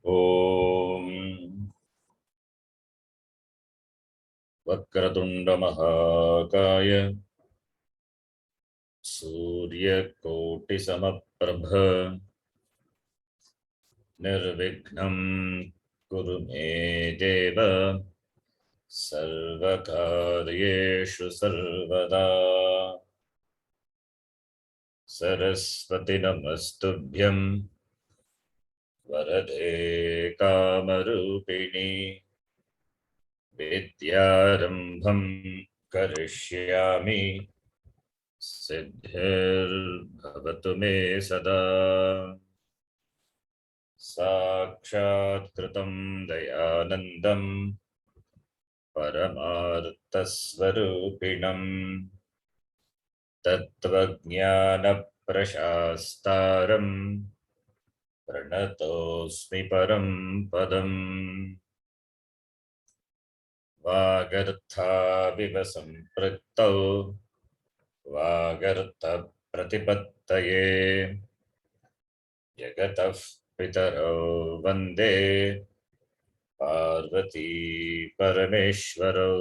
ॐ वक्रतुण्डमहाकाय सूर्यकोटिसमप्रभ निर्विघ्नं कुरु मे देव सर्वकार्येषु सर्वदा। सरस्वती नमस्तुभ्यं वरदे कामरूपिणी विद्यारम्भं करिष्यामि सिद्धिर्भवतु मे सदा। साक्षात्कृतं दयानन्दं परमार्थस्वरूपिणं तत्त्वज्ञानप्रशास्तारं प्रणतोऽस्मि परं पदम्। वागर्थाविव सम्पृक्तौ वागर्थप्रतिपत्तये जगतः पितरौ वन्दे पार्वती परमेश्वरौ।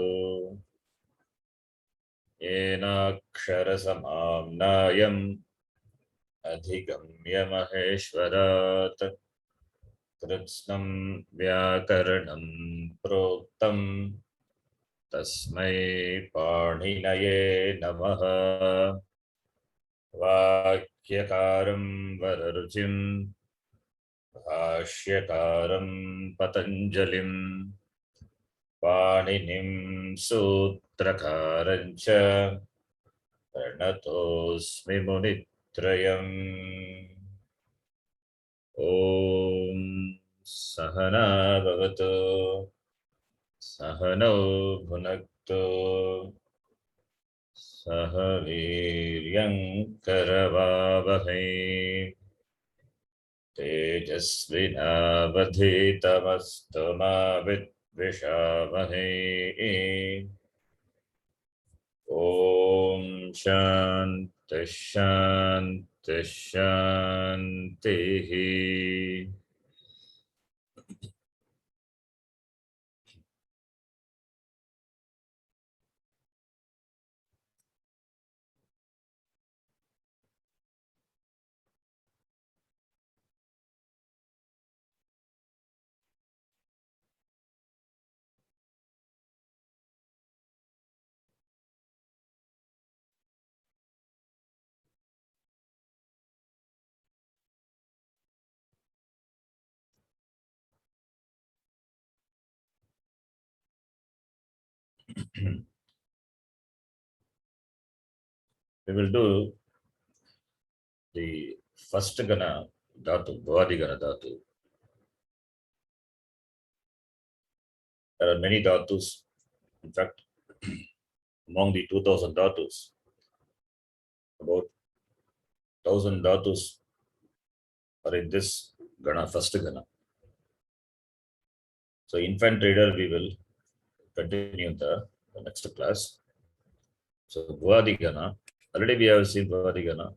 येनाक्षरसमाम्नायम् अधिगम्य महेश्वरात् कृत्स्नं व्याकरणं प्रोक्तं तस्मै पाणिनये नमः। वाक्यकारं वररुचिं भाष्यकारं पतञ्जलिं पाणिनिं सूत्रकारं च प्रणतोऽस्मि मुनित्रयम्। ॐ सहना भवतु सहनौ भुनक्तु सह वीर्यं करवावहै तेजस्विनावधीतमस्तु मा विद्विषावहै। ॐ शान्ति शान्ति शान्तिः। We will do the first gana dhatu, Bhavadi gana dhatu. There are many dhatus. In fact, among the 2000 dhatus, about 1000 dhatus are in this gana, first gana. So, infant reader, we will continue the next class. So, Bhavadi gana, already we have seen Bhavadi gana.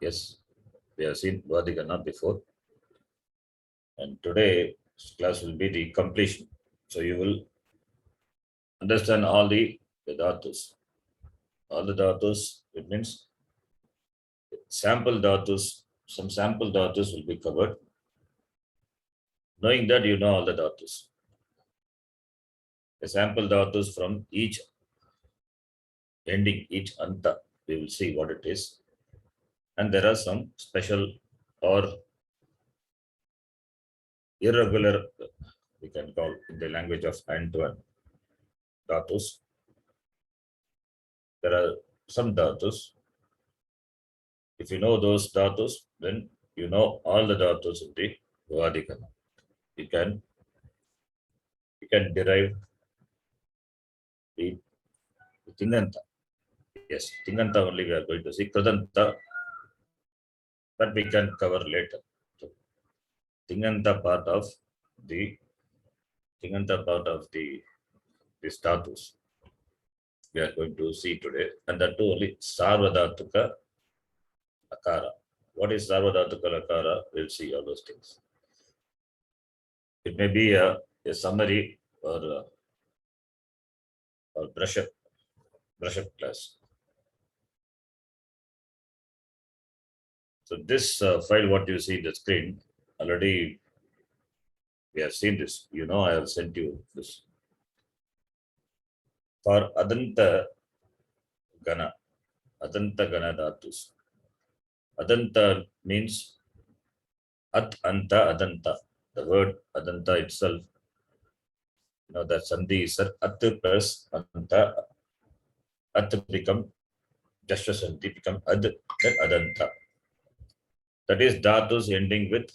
Yes, we have seen Bhavadi gana before. And today class will be the completion. So, you will understand all the dhatus. All the dhatus, it means sample dhatus, some sample dhatus will be covered. Knowing that, you know all the dhatus. The sample dhatus from each ending, each anta, we will see what it is. And there are some special or irregular, we can call in the language of hand-to-hand dhatus. There are some dhatus. If you know those dhatus, then you know all the dhatus in the Bhavadi gana. You can derive the Tinganta. Yes, Tinganta only we are going to see. Kradanta, but we can cover later. So, Tinganta part of the status we are going to see today, and that too only Sarvadhatuka Akara. What is Sarvadhatuka Akara? We'll see all those things. It may be a summary or brush up class. So this file, what you see in the screen, already we have seen this. You know, I have sent you this. For Adanta Gana Dhatus. Adanta means At Anta Adanta. The word Adanta itself, that Sandhi is At plus Anta. At become just a Sandhi become Ad, then Adanta. That is Dhatus ending with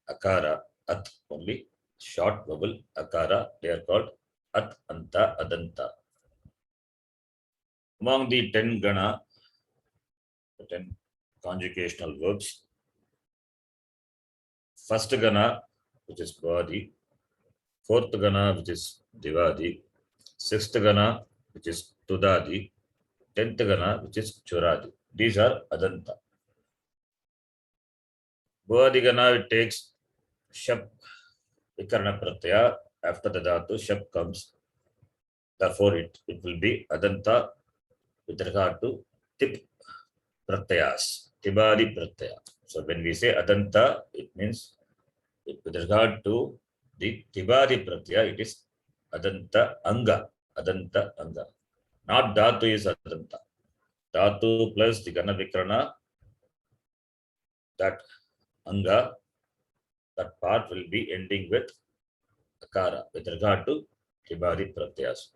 Akara. At only. Short vowel Akara. They are called At Anta Adanta. Among the 10 Gana, the 10 conjugational verbs, first Gana, which is Bhadi, fourth Gana, which is Divadi, sixth Gana, which is Tudadi, 10th Gana, which is Churadi. These are Adanta. Bhadi Gana, it takes Shap, Vikarna Pratyaya. After the Dhatu, Shap comes. Therefore, it will be Adanta with regard to Tip Pratyayas, Tibadi Pratyaya. So when we say Adanta, it means with regard to the Tibadi Pratyaya, it is Adanta Anga. Adanta Anga. Not Dhatu is Adanta. Dhatu plus the Gana Vikrana, that Anga, that part will be ending with Akara with regard to Tibadi Pratyayas.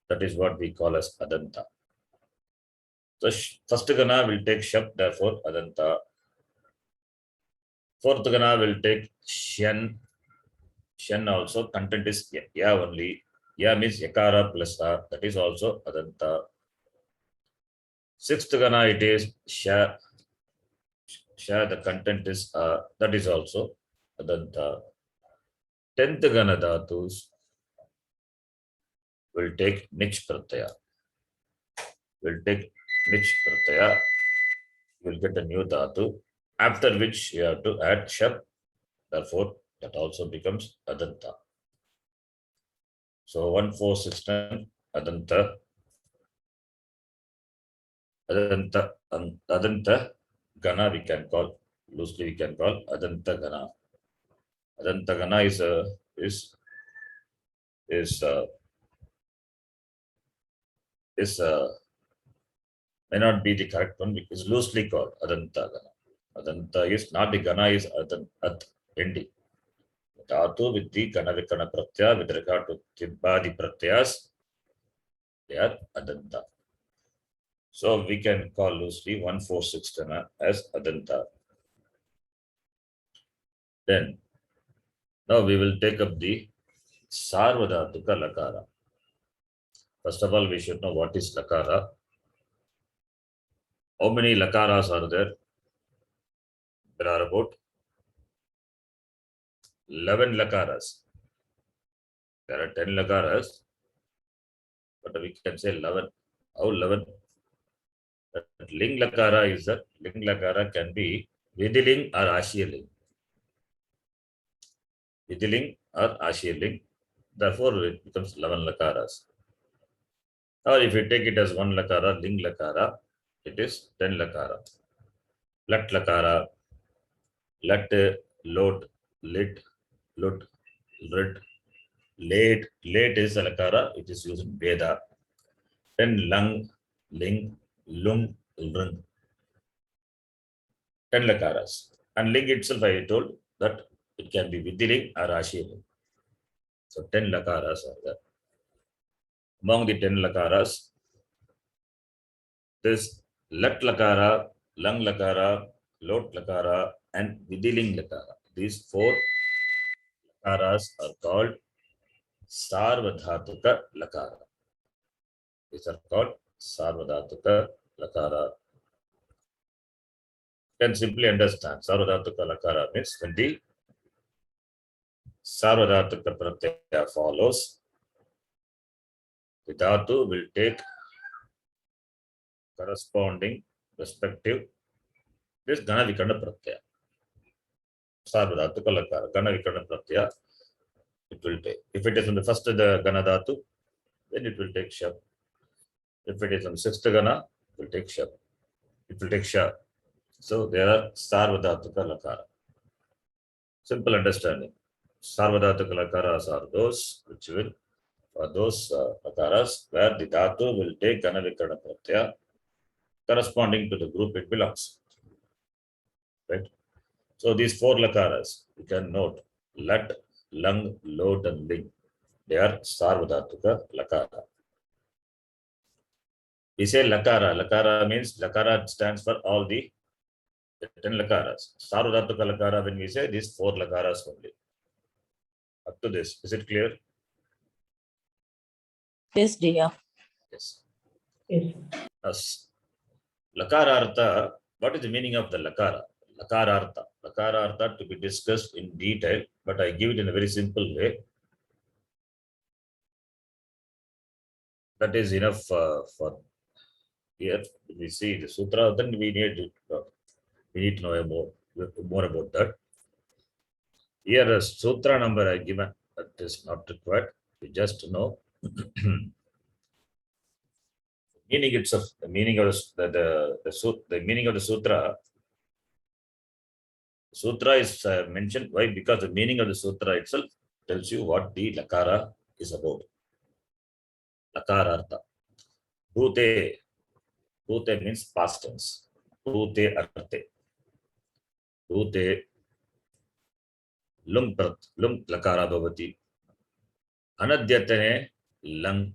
That is what we call as Adanta. So first Gana will take Shap, therefore Adanta. Fourth Gana will take Shen. Shen also, content is Ya only. Ya means Yakara plus A, that is also Adanta. Sixth Gana, it is Sha. Sha, the content is that is also Adanta. 10th Gana Dhatus will take Nich Pratyaya. Will take Nich Pratyaya. You will get a new Dhatu, after which you have to add Shap. Therefore, that also becomes Adanta. So 1, 4, 6, 10, Adanta. Adanta Gana we can call, loosely we can call Adanta Gana. Adanta Gana may not be the correct one, because loosely called Adanta Gana. Adanta is not the Gana, is At ending. Dhatu with the Gana Vikana Pratyaya with regard to Tibadi Pratyayas, they are Adanta. So we can call loosely 1, 4, 6 Gana as Adanta. Then, now we will take up the Sarvadhatuka Lakara. First of all, we should know what is Lakara. How many Lakaras are there? There are about 11 Lakaras. There are 10 Lakaras, but we can say 11. How 11? That Ling Lakara is that Ling Lakara can be Vidiling or Ashiyaling. Vidiling or Ashiyaling. Therefore, it becomes 11 Lakaras. Or if you take it as 1 Lakara, Ling Lakara, it is 10 Lakara. Lat Lakara, Lat, Lot, Lit, Lut, Rit, Late. Late is a Lakara, it is used in Veda. Then Lung, Ling, Lung, Lung. 10 Lakaras. And Ling itself, I told that it can be Vidiling or Ashiyaling. So 10 Lakaras are there. Among the 10 Lakaras, this Lat Lakara, Lung Lakara, Lot Lakara, and Vidiling Lakara. These 4 Lakaras are called Sarvadhatuka Lakara. These are called Sarvadhatuka Lakara. You can simply understand Sarvadhatuka Lakara means when the Sarvadhatuka Pratyaya follows, the Dhatu will take corresponding respective this Gana Vikana Pratyaya. Sarvadhatuka Lakara, Gana Vikana Pratyaya. it will take. If it is in the first of the Gana Dhatu, then it will take Shab. If it is on sixth Gana, it will take Shab. It will take Sha. So there are Sarvadhatuka Lakara. Simple understanding. Sarvadhatuka Lakaras are those which will, or those Lakaras where the Dhatu will take Gana Vikarana Pratyaya corresponding to the group it belongs. Right? So these four Lakaras, you can note Lat, Lang, Lot, and Ling. They are Sarvadhatuka Lakara. We say Lakara. Lakara means Lakara stands for all the 10 Lakaras. Sarvadhatuka Lakara, when we say these four Lakaras only. Up to this, is it clear? Yes, dear. Yes. Yes. Yes. Lakarartha, what is the meaning of the Lakara? Lakarartha. Lakarartha to be discussed in detail, but I give it in a very simple way. That is enough for here. If we see the sutra, then we need to know more about that. Here, a sutra number I given, that is not required. We just know meaning itself. The meaning of the meaning of the sutra. Sutra is mentioned. Why? Because the meaning of the sutra itself tells you what the Lakara is about. Lakarartha. Bhute. Bhute means past tense. Bhute arte. Bhute lung lakara bhavati. Anadyatane lang.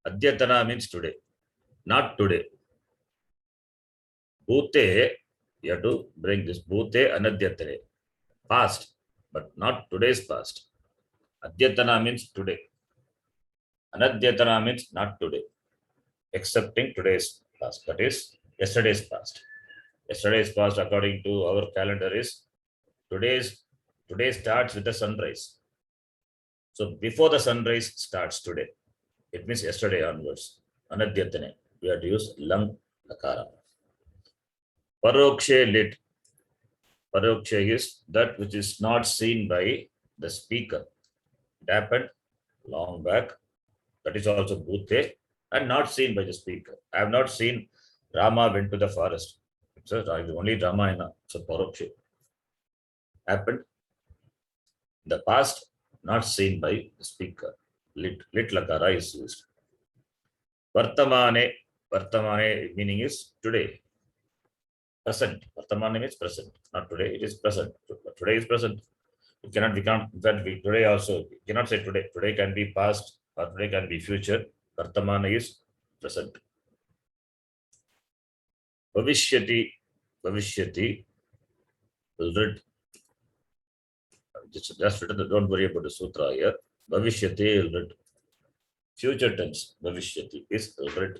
Adyatana means today. Not today. Bhute, you have to bring this. Bhute anadyatane. Past, but not today's past. Adyatana means today. Anadyatana means not today. Excepting today's past. That is yesterday's past. Yesterday's past, according to our calendar, is today starts with the sunrise. So before the sunrise starts today, it means yesterday onwards. Anadyatane. We have to use lang lakara. Parokshe lit. Parokshe is that which is not seen by the speaker. It happened long back. That is also bhute, and not seen by the speaker. I have not seen Rama went to the forest. It's only Ramayana. So parokshe happened in the past, not seen by the speaker. Lit lakara is used. Vartamane. Vartamane meaning is today. Present. Vartamane means present. Not today, it is present. Today is present. We can't, in fact, today also, we cannot say today. Today can be past or today can be future. Vartamana is present. Bhavishyati. Bhavishyati will read. Just written, don't worry about the sutra here. Bhavishyati will read. Future tense. Bhavishyati is read.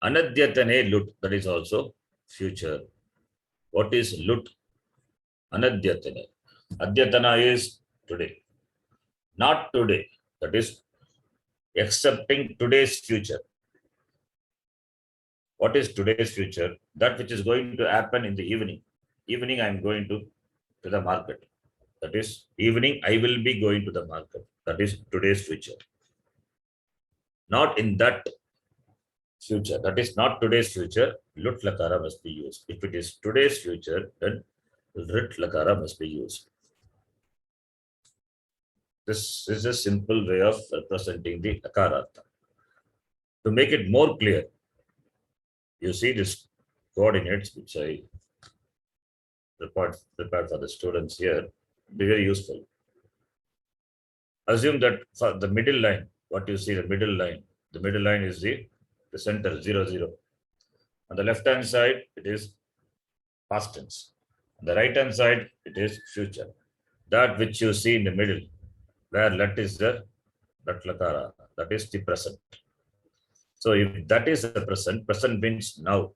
Anadyatane lut. That is also future. What is lut? Anadyatane. Adyatana is today. Not today. That is accepting today's future. What is today's future? That which is going to happen in the evening. Evening I am going to the market. That is evening I will be going to the market. That is today's future. Not in that future. That is not today's future. Lut lakara must be used. If it is today's future, then rit lakara must be used. This is a simple way of representing the lakarartha. To make it more clear, you see this coordinates which I prepared for the students here, be very useful. Assume that for the middle line, what you see, the middle line is the center, 0, 0. On the left hand side, it is past tense. On the right hand side, it is future. That which you see in the middle, where lat is the lat lakara, that is the present. So if that is the present means now.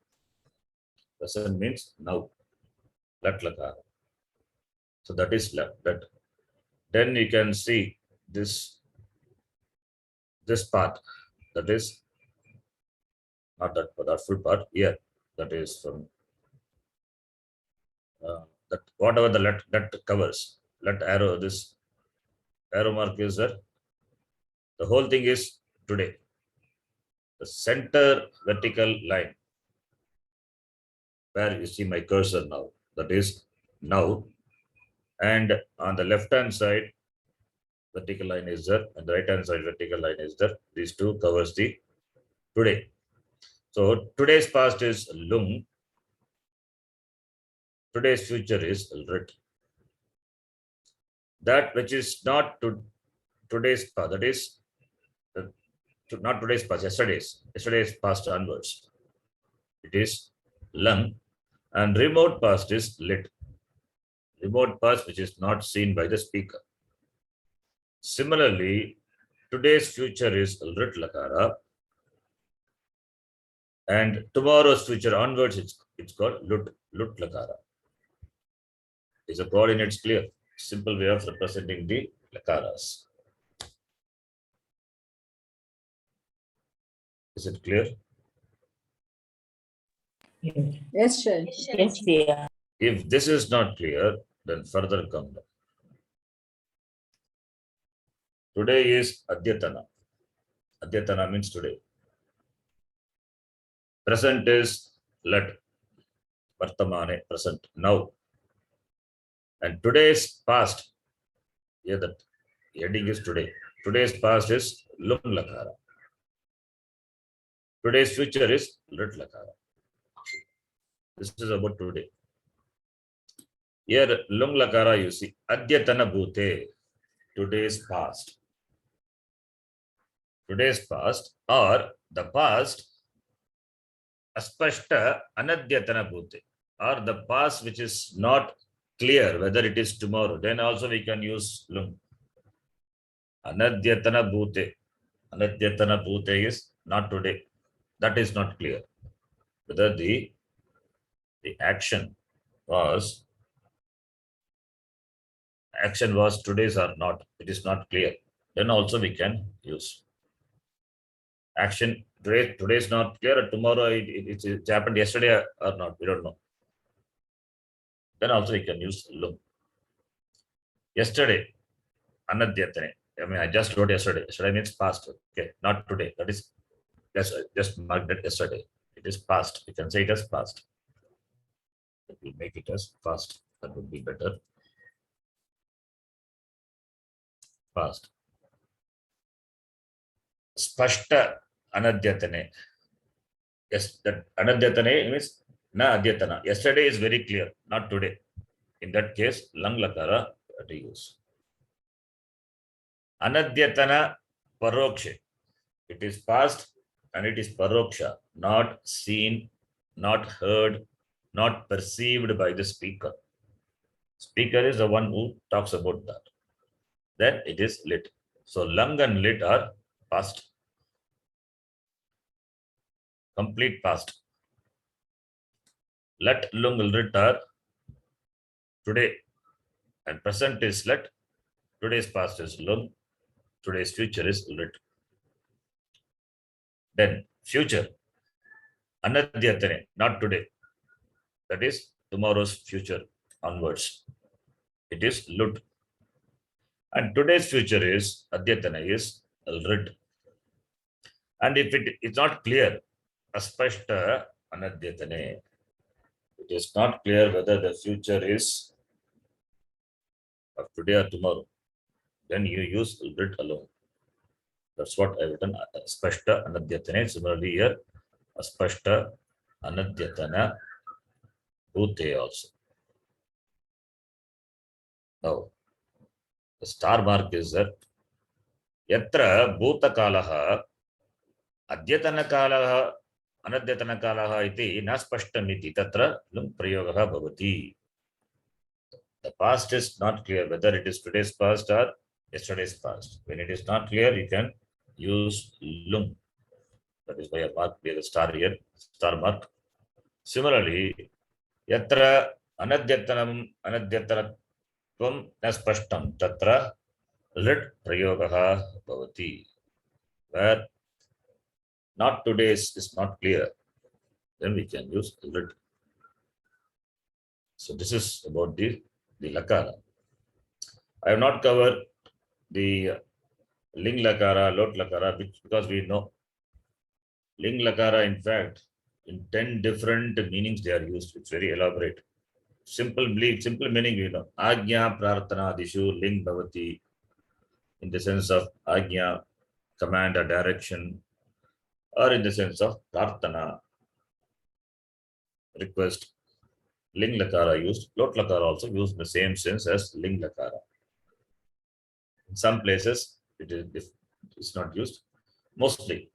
Present means now. Lat lakara. So that is that. Then you can see this part. That is not that full part here. That is from that whatever the let covers. Let arrow this arrow mark is there. The whole thing is today. The center vertical line, where you see my cursor now, that is now. And on the left hand side, vertical line is there, and the right hand side vertical line is there. These two covers the today. So today's past is lung. Today's future is rit. That which is not today's past, that is not today's past, yesterday's past onwards. It is lung, and remote past is lit. Remote past which is not seen by the speaker. Similarly, today's future is rit lakara, and tomorrow's future onwards it's called lut lakara. Is the coordinates clear? Simple way of representing the lakaras. Is it clear? Yes, sir. Yes, yeah. If this is not clear, then further come down. Today is Adyatana. Adyatana means today. Present is let. Vartamane, present, now. And today's past, here that heading is today. Today's past is lung lakara. Today's future is rit lakara. This is about today. Here, lung lakara, you see, Adyatana bhute, today's past. Today's past or the past, aspashta anadyatana bhute, or the past which is not clear whether it is tomorrow, then also we can use lung. Anadyatana bhute. Anadyatana bhute is not today. That is not clear. Whether the action was today's or not, it is not clear. Then also we can use. Action today is not clear, tomorrow it happened yesterday or not, we don't know. Then also we can use lung. Yesterday, anadyatane. I mean, I just wrote yesterday. Yesterday means past. Okay, not today. That is just marked it yesterday. It is past. You can say it as past. We make it as past. That would be better. Past. Spashta anadyatane. Yes, that anadyatane means na adyatana. Yesterday is very clear, not today. In that case, lung lakara to use. Anadyatana parokshe. It is past and it is paroksha, not seen, not heard, not perceived by the speaker. Speaker is the one who talks about that. Then it is lit. So lung and lit are past. Complete past. Let, lung, lit are today. And present is let. Today's past is lung. Today's future is lit. Then future. Anadyatane, not today. That is tomorrow's future onwards. It is lut. And today's future is adyatana, is lit. And if it is not clear, aspashta anadyatane, it is not clear whether the future is of today or tomorrow, then you use lit alone. That's what I've written, aspashta anadyatane. Similarly here, aspashta anadyatana bhute also. Now, the star mark is that yatra bhutakalaha adyatana anadyatana iti na spashtamiti tatra lung prayogaha bhavati. The past is not clear whether it is today's past or yesterday's past. When it is not clear, you can use lung. That is why I mark the star here, star mark. Similarly, yatra anadyatanam anadyatanatvam na spashtam tatra lit prayogaha bhavati. Where not today's is not clear, then we can use lit. So this is about the lakara. I have not covered the ling lakara, lot lakara, because we know ling lakara, in fact, in 10 different meanings they are used. It's very elaborate. Simple meaning, we know. Agnya prarthana dishu ling bhavati, in the sense of agnya, command or direction, or in the sense of prarthana, request. Ling lakara used, lot lakara also used in the same sense as ling lakara. In some places, it's not used. Mostly,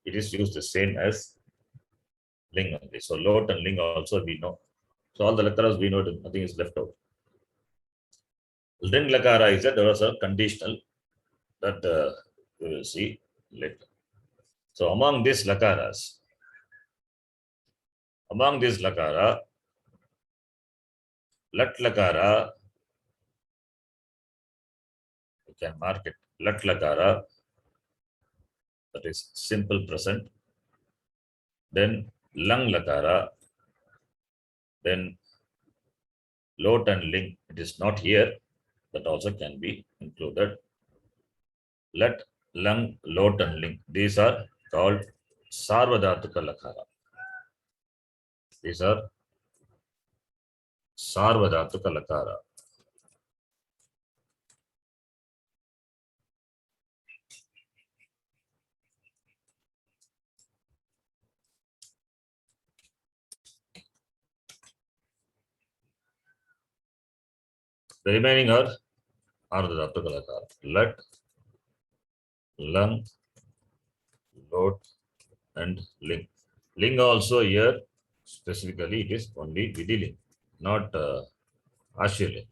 it is used the same as ling only. So lot and ling also we know. So all the lakaras we know, nothing is left out. Ling lakara is that there was a conditional that we will see later. So among these lakara, lat lakara, you can mark it. Lat lakara, that is simple present. Then lang lakara, then lot and ling. It is not here, that also can be included. Lat, lang, lot and ling. These are called sarvadhatuka lakara. These are sarvadhatuka lakara. The remaining are ardhadhatuka lakara. Lat, lang, lot, and ling. Ling also here, specifically, it is only Vidiling, not Ashirling.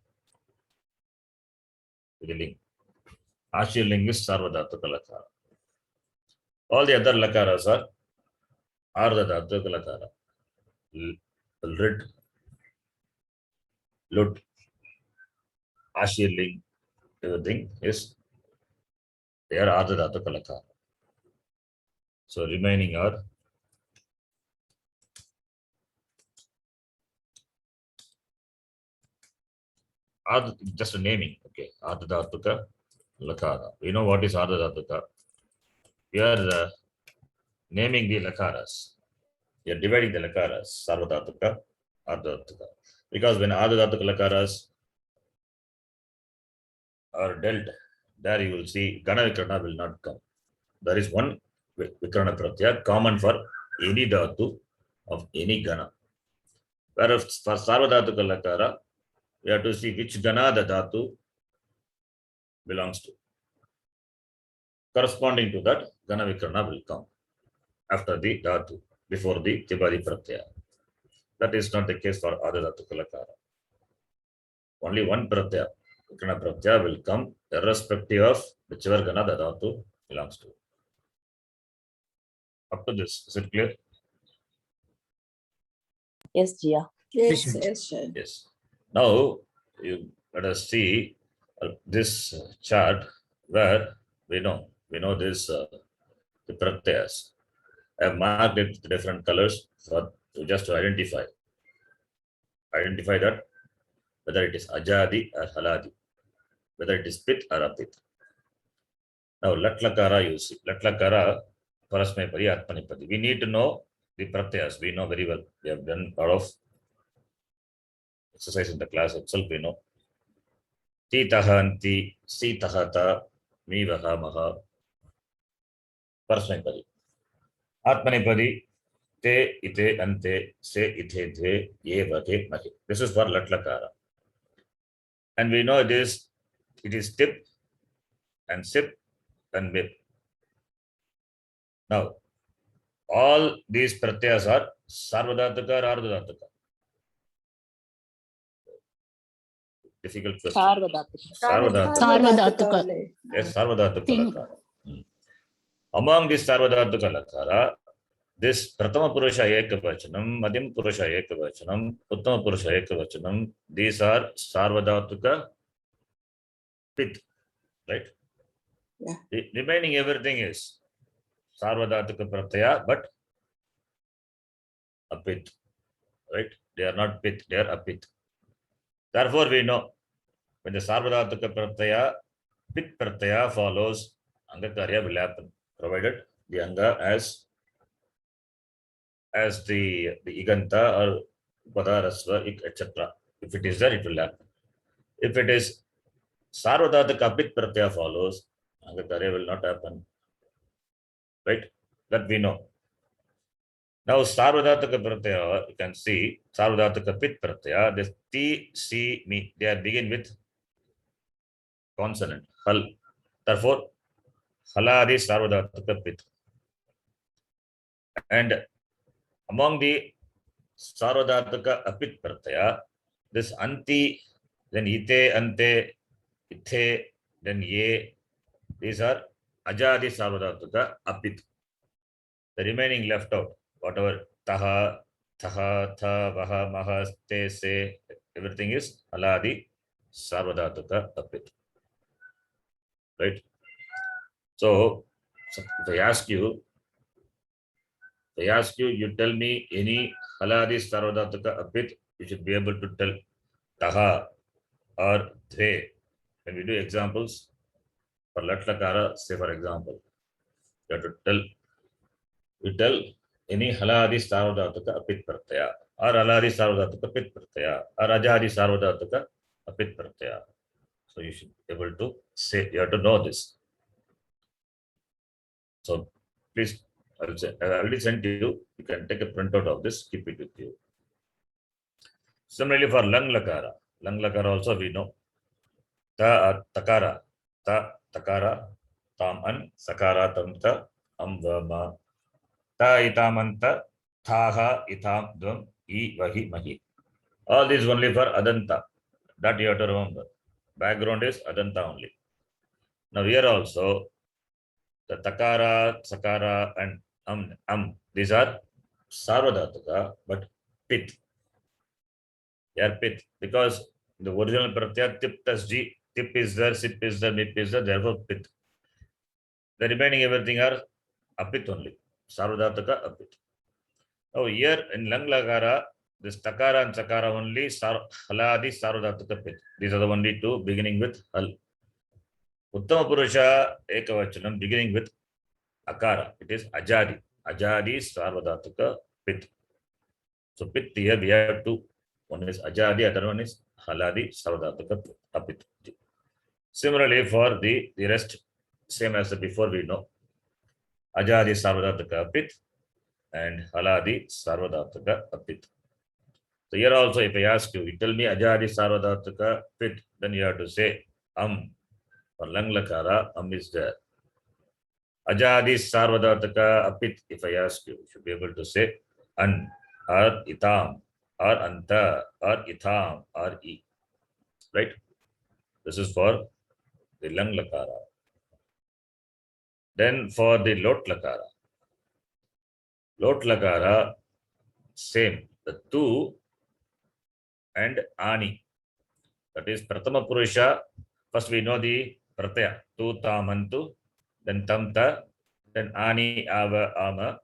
Vidiling. Ashirling is sarvadhatuka lakara. All the other lakaras are ardhadhatuka lakara. Rid, lut, Ashirling, everything is they are ardhadhatuka lakara. So remaining are just a naming. Okay, ardhadhatuka lakara. We know what is ardhadhatuka. We are naming the lakaras. We are dividing the lakaras, sarvadhatuka, ardhadhatuka. Because when ardhadhatuka lakaras are dealt, there you will see Gana Vikarana will not come. There is one Vikarana Pratyaya common for any dhatu of any Gana. Whereas for sarvadhatuka lakara, we have to see which Gana the dhatu belongs to. Corresponding to that, Gana Vikarana will come after the dhatu, before the Tibari Pratyaya. That is not the case for ardhadhatuka lakara. Only one Pratyaya, Vikarana Pratyaya, will come irrespective of whichever Gana the dhatu belongs to. Up to this, is it clear? Yes, Jia. Yes, Yes, yes, sir. Yes. Now, let us see this chart where we know this the pratyas. I have marked it with different colors just to identify that whether it is ajadi or haladi, whether it is pit or apit. Now lat lakara, you see lat lakara, parasmepadi, atmanipadi. We need to know the pratyas. We know very well. We have done a lot of exercise in the class itself. We know Titahanti, Sitahata, Mivaha Maha, Parasmepadi. Atmanipadi, Te, Ite, Ante, Se, Ite, Te, Ye, Vate, Mahi. This is for Latlakara. And we know it is tip and sip and mip. Now, all these pratyas are sarvadhatuka or ardhadhatuka. Difficult question. Sarvadhatuka. Sarvadhatuka. Yes, sarvadhatuka lakara. Among these sarvadhatuka lakara, this Pratama Purusha Ekavachanam, Madhyam Purusha Ekavachanam, Uttama Purusha Ekavachanam, these are sarvadhatuka pit, right? Yeah. The remaining everything is sarvadhatuka pratyaya, but apit, right? They are not pit, they are apit. Therefore, we know when the sarvadhatuka pratyaya pit pratyaya follows, anga karya will happen, provided the anga as the iganta or padarasva etc. If it is there, it will happen. If it is sarvadhataka pit pratyaya follows, anga karya will not happen, right? That we know. Now sarvadhataka pratyaya, you can see sarvadhataka pit pratyaya, this t, c, mi, they are begin with consonant hal, therefore haladi sarvadhataka pit. And among the sarvadhataka apit pratyaya, this anti, then ite, ante, ithe, then ye, these are ajadi sarvadhataka apit. The remaining left out, whatever taha, thaha, tha, vaha, maha, te, se, everything is haladi sarvadhataka apit, right? So if I ask you, you tell me any haladi sarvadhataka apit, you should be able to tell taha or the. When we do examples for lat lakara, say for example, you have to tell, you tell any haladi sarvadhataka apit pratyaya or haladi sarvadhataka apit pratyaya or ajadi sarvadhataka apit pratyaya. So you should be able to say, you have to know this. So please, I already sent you, you can take a printout of this, keep it with you. Similarly for lang lakara also we know ta takara, ta takara, tam an, sakara tam ta, am ma, ta itamanta, thaha itam dvam, I vahi mahi. All these only for adanta. That you have to remember. Background is adanta only. Now here also the takara, sakara and these are sarvadhataka, but pit. They are pit because the original pratyaya tip plus g, tip is there, sip is there, mip is there, therefore pit. The remaining everything are apit only. Sarvadhataka apit. Now here in lang lakara, this takara and sakara only haladi sarvadhataka pit. These are the only two beginning with hal. Uttama purusha ekavachanam beginning with akara. It is ajadi. Ajadi sarvadhataka pit. So pit here we have two. One is ajadi, other one is haladi sarvadhataka apit. Similarly for the rest, same as before we know. Ajadi sarvadhataka apit and haladi sarvadhataka apit. So here also, if I ask you, you tell me ajadi sarvadhataka pit, then you have to say for lang lakara, is there. Ajadi sarvadhataka apit, if I ask you, you should be able to say an or itam or anta or itham or I, right? This is for the lang lakara. Then for the lot lakara, same, the tu and ani. That is prathama purusha. First we know the pratyaya, tu tamantu, then tamta, then ani ava ama,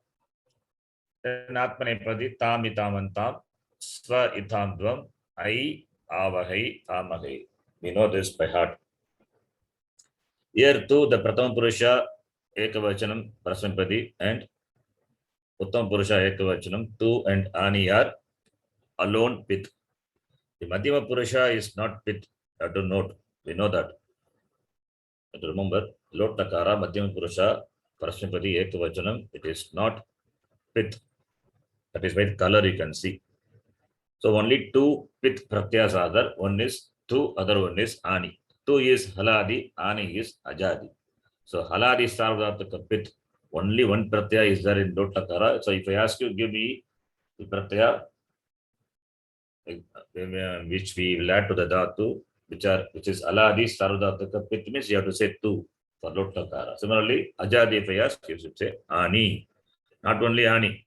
then atmanepadi tam itamantam, swa itam dvam, ai avahai amahai. We know this by heart. Here too, the prathama purusha ekavachanam prasmapadi and uttama purusha ekavachanam tu and ani are alone with. The madhyama purusha is not with. You have to note. We know that. You have to remember, lot takara madhyama purusha prasmapadi ekavachanam, it is not with. That is by the color you can see. So only two with pratyas are there. One is tu, other one is ani. Tu is haladi, ani is ajadi. So haladi sarvadhataka pit. Only one pratyaya is there in lot takara. So if I ask you, give me the pratyaya which we will add to the dhatu, which is aladi sarvadhataka pit, means you have to say tu for lot takara. Similarly, ajadi, if I ask, you should say ani. Not only ani.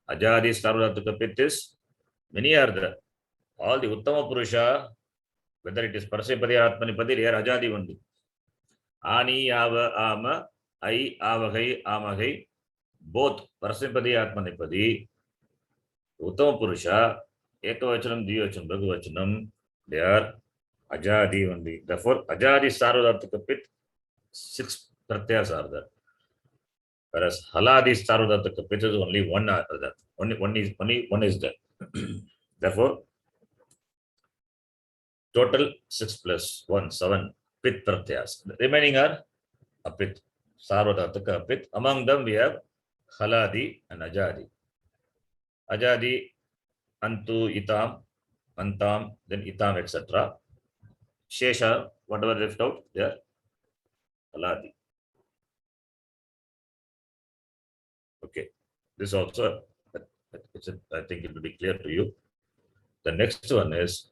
Ajadi sarvadhataka pit is many are there. All the uttama purusha, whether it is parasipadi or atmanipadi, they are ajadi only. Ani, ava, ama, ai, avahai, amahai, both parasipadi atmanipadi, uttama purusha, ekavachanam, dvivachanam, bhagavachanam, they are Ajadi only. Therefore, Ajadi Sarvadhartika Pit, 6 pratyas are there. Whereas Haladi Sarvadhartika Pit is only one are there. Only one is there. Therefore, total 6 plus 1, 7 Pit pratyas. The remaining are Apit. Sarvadhartika Apit. Among them we have Haladi and Ajadi. Ajadi, Antu, Itam, Antam, then Itam, etc. Shesha, whatever left out, they are Haladi. Okay, this also, I think it will be clear to you. The next one is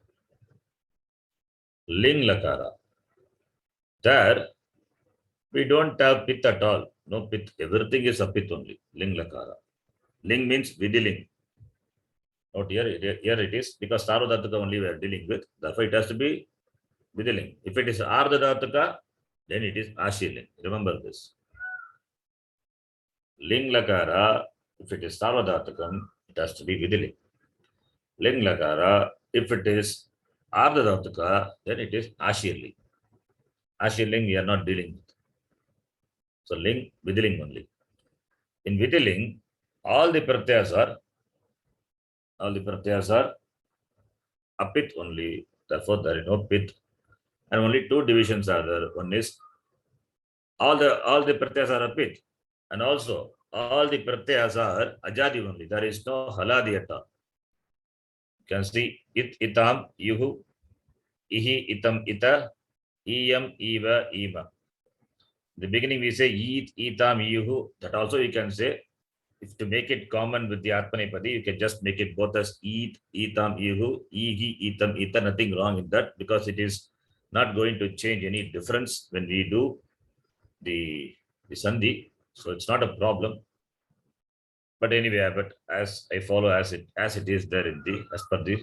Ling Lakara. There, we don't have pit at all. No pit. Everything is a pit only. Ling Lakara. Ling means Vidiling. Not here. Here it is because Sarvadhartika only we are dealing with. Therefore, it has to be Vidiling. If it is Ardhadhartika, then it is Ashiling. Remember this. Ling Lakara, if it is Sarvadhartikam, it has to be Vidiling. Ling Lakara, if it is Ardhadhartika, then it is Ashirling. Ashirling we are not dealing with. So Ling, Vidiling only. In Vidiling, all the pratyas are apit only. Therefore, there is no pit. And only 2 divisions are there. One is all the pratyas are apit. And also all the pratyas are ajadi only. There is no haladi at all. You can see it, itam, yuhu, ihi, itam, ita, iyam, iva, ima. In the beginning we say it, itam, yuhu. That also you can say. If to make it common with the Atmanepadi, you can just make it both as eat, itam, yuhu, ihi, itam, ita. Nothing wrong in that because it is not going to change any difference when we do the sandhi. So it's not a problem. But anyway, but as I follow as it is there in the as per the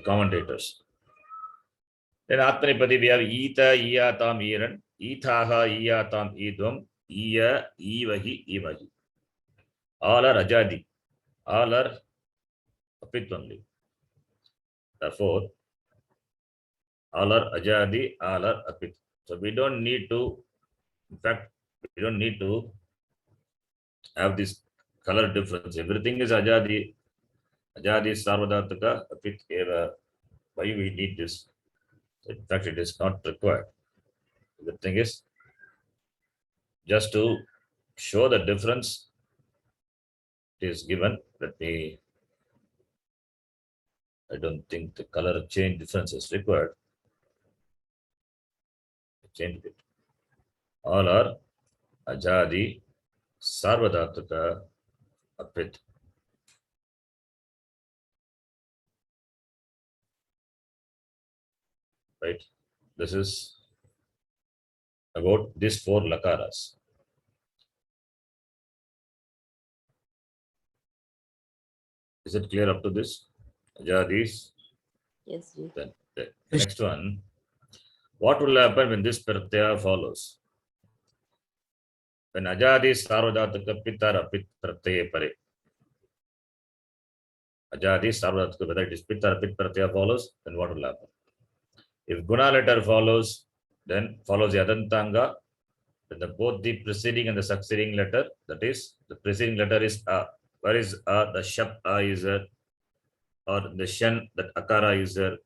commentators. Then Atmanepadi we have Ita, Iyatam, Iran, Itaha, Iyatam, Idvam, Iya, Ivahi, Ivahi. All are Ajadi. All are Apit only. Therefore, all are Ajadi, all are Apit. So we don't need to, in fact, we don't need to have this color difference. Everything is Ajadi. Ajadi Sarvadhartika, Apit Eva. Why we need this? In fact, it is not required. The thing is, just to show the difference, it is given. Let me, I don't think the color change difference is required. Change it. All are Ajadi, Sarvadhartika, Apit. Right? This is about these 4 lakaras. Is it clear up to this? Ajadis. Yes, Ji. Then the next one. What will happen when this pratyaya follows? When Ajadi Sarvadhartika Pitara Pit Pratyaya Pare. Ajadi Sarvadhartika, whether it is Pitara Pit Pratyaya follows, then what will happen? If Guna letter follows, then follows the Adantanga, then both the preceding and the succeeding letter, that is, the preceding letter is A. Where is A? The Shap A is there, or the Shan, that Akara is there,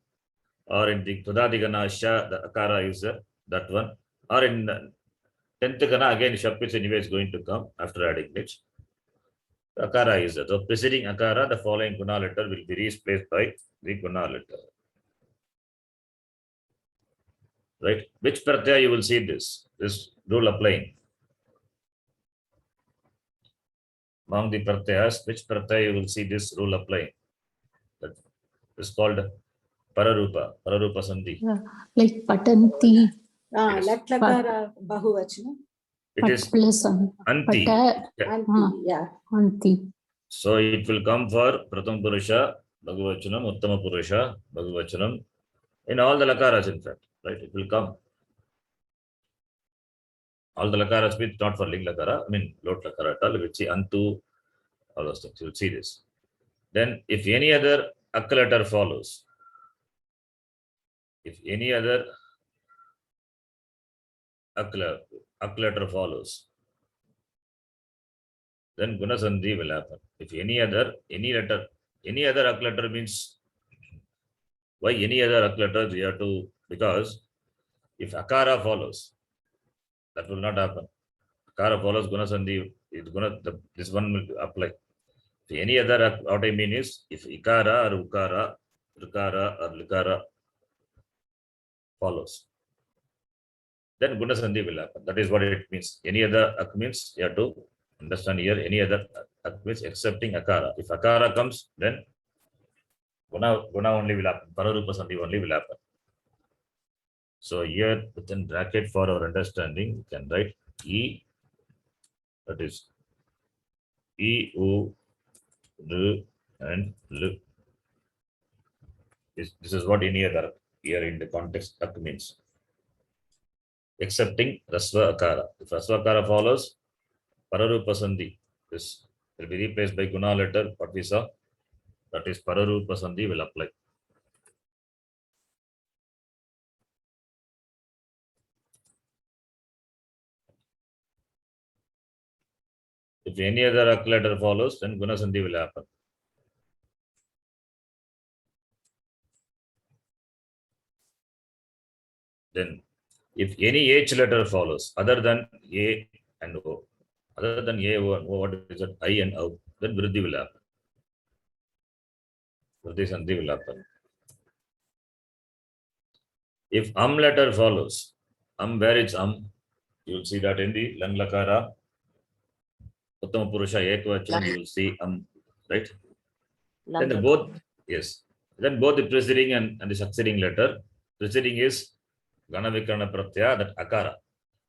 or in the Tudadigana Sha, the Akara is there, that one, or in 10th Gana, again, Shap is anyway is going to come after adding it. The Akara is there. So preceding Akara, the following Guna letter will be replaced by the Guna letter. Right? Which pratyaya you will see this rule applying? Among the pratyayas, which pratyaya you will see this rule applying? That is called Pararupa Sandhi. Like Patanti. Yes. Latlakara Bahuvachana. It is Plus Anti. Anti, yeah. Anti. So it will come for Pratham Purusha, Bhagavachanam, Uttama Purusha, Bhagavachanam. In all the lakaras, in fact, right? It will come. All the lakaras with not for Ling Lakara, I mean Lot Lakara at all, which see Antu, all those things. You will see this. Then if any other Akka letter follows, if any other ak letter follows, then guna sandhi will happen. If any other ak letter means, why any other ak letters we have to, because if akara follows, that will not happen. Akara follows guna sandhi, this one will apply. If any other, what I mean is, if ikara or ukara, rikara or likara follows, then guna sandhi will happen. That is what it means. Any other ak means, you have to understand here, any other ak means excepting akara. If akara comes, then guna only will happen. Pararupa sandhi only will happen. So here within bracket for our understanding, we can write E, that is E, U, R, and L. This is what any other here in the context ak means. Excepting rasva akara. If rasva akara follows, pararupa sandhi, this will be replaced by guna letter, what we saw, that is pararupa sandhi will apply. If any other ak letter follows, then guna sandhi will happen. Then if any H letter follows other than A and O, other than A, O, and O, what is it? I and O, then vriddhi will happen. Vriddhi sandhi will happen. If letter follows, where it's you will see that in the lang lakara, uttama purusha ekvachanam, you will see right? Then the both, yes. Then both the preceding and the succeeding letter, preceding is gana vikarana pratyaya, that akara.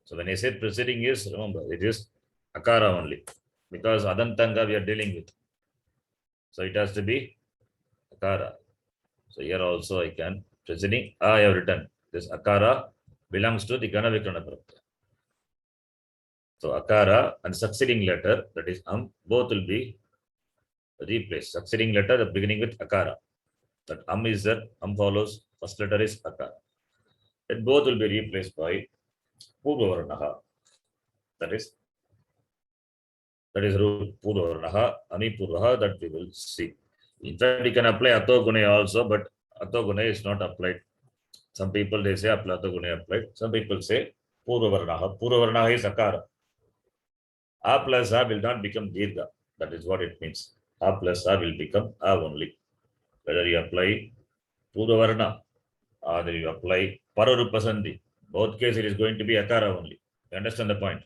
So when I say preceding is, remember, it is akara only, because adantanga we are dealing with. So it has to be akara. So here also I can, preceding, I have written, this akara belongs to the gana vikarana pratyaya. So akara and succeeding letter, that is both will be replaced. Succeeding letter, the beginning with akara. That is there, follows, first letter is akara. Then both will be replaced by purva varnaha. That is rule purva varnaha, ami purvaha, that we will see. In fact, we can apply atho gune also, but atho gune is not applied. Some people they say atho gune applied. Some people say purva varnaha. Purva varnaha is akara. A plus A will not become dirgha. That is what it means. A plus A will become A only. Whether you apply purva varna or you apply pararupa sandhi, both cases it is going to be akara only. You understand the point?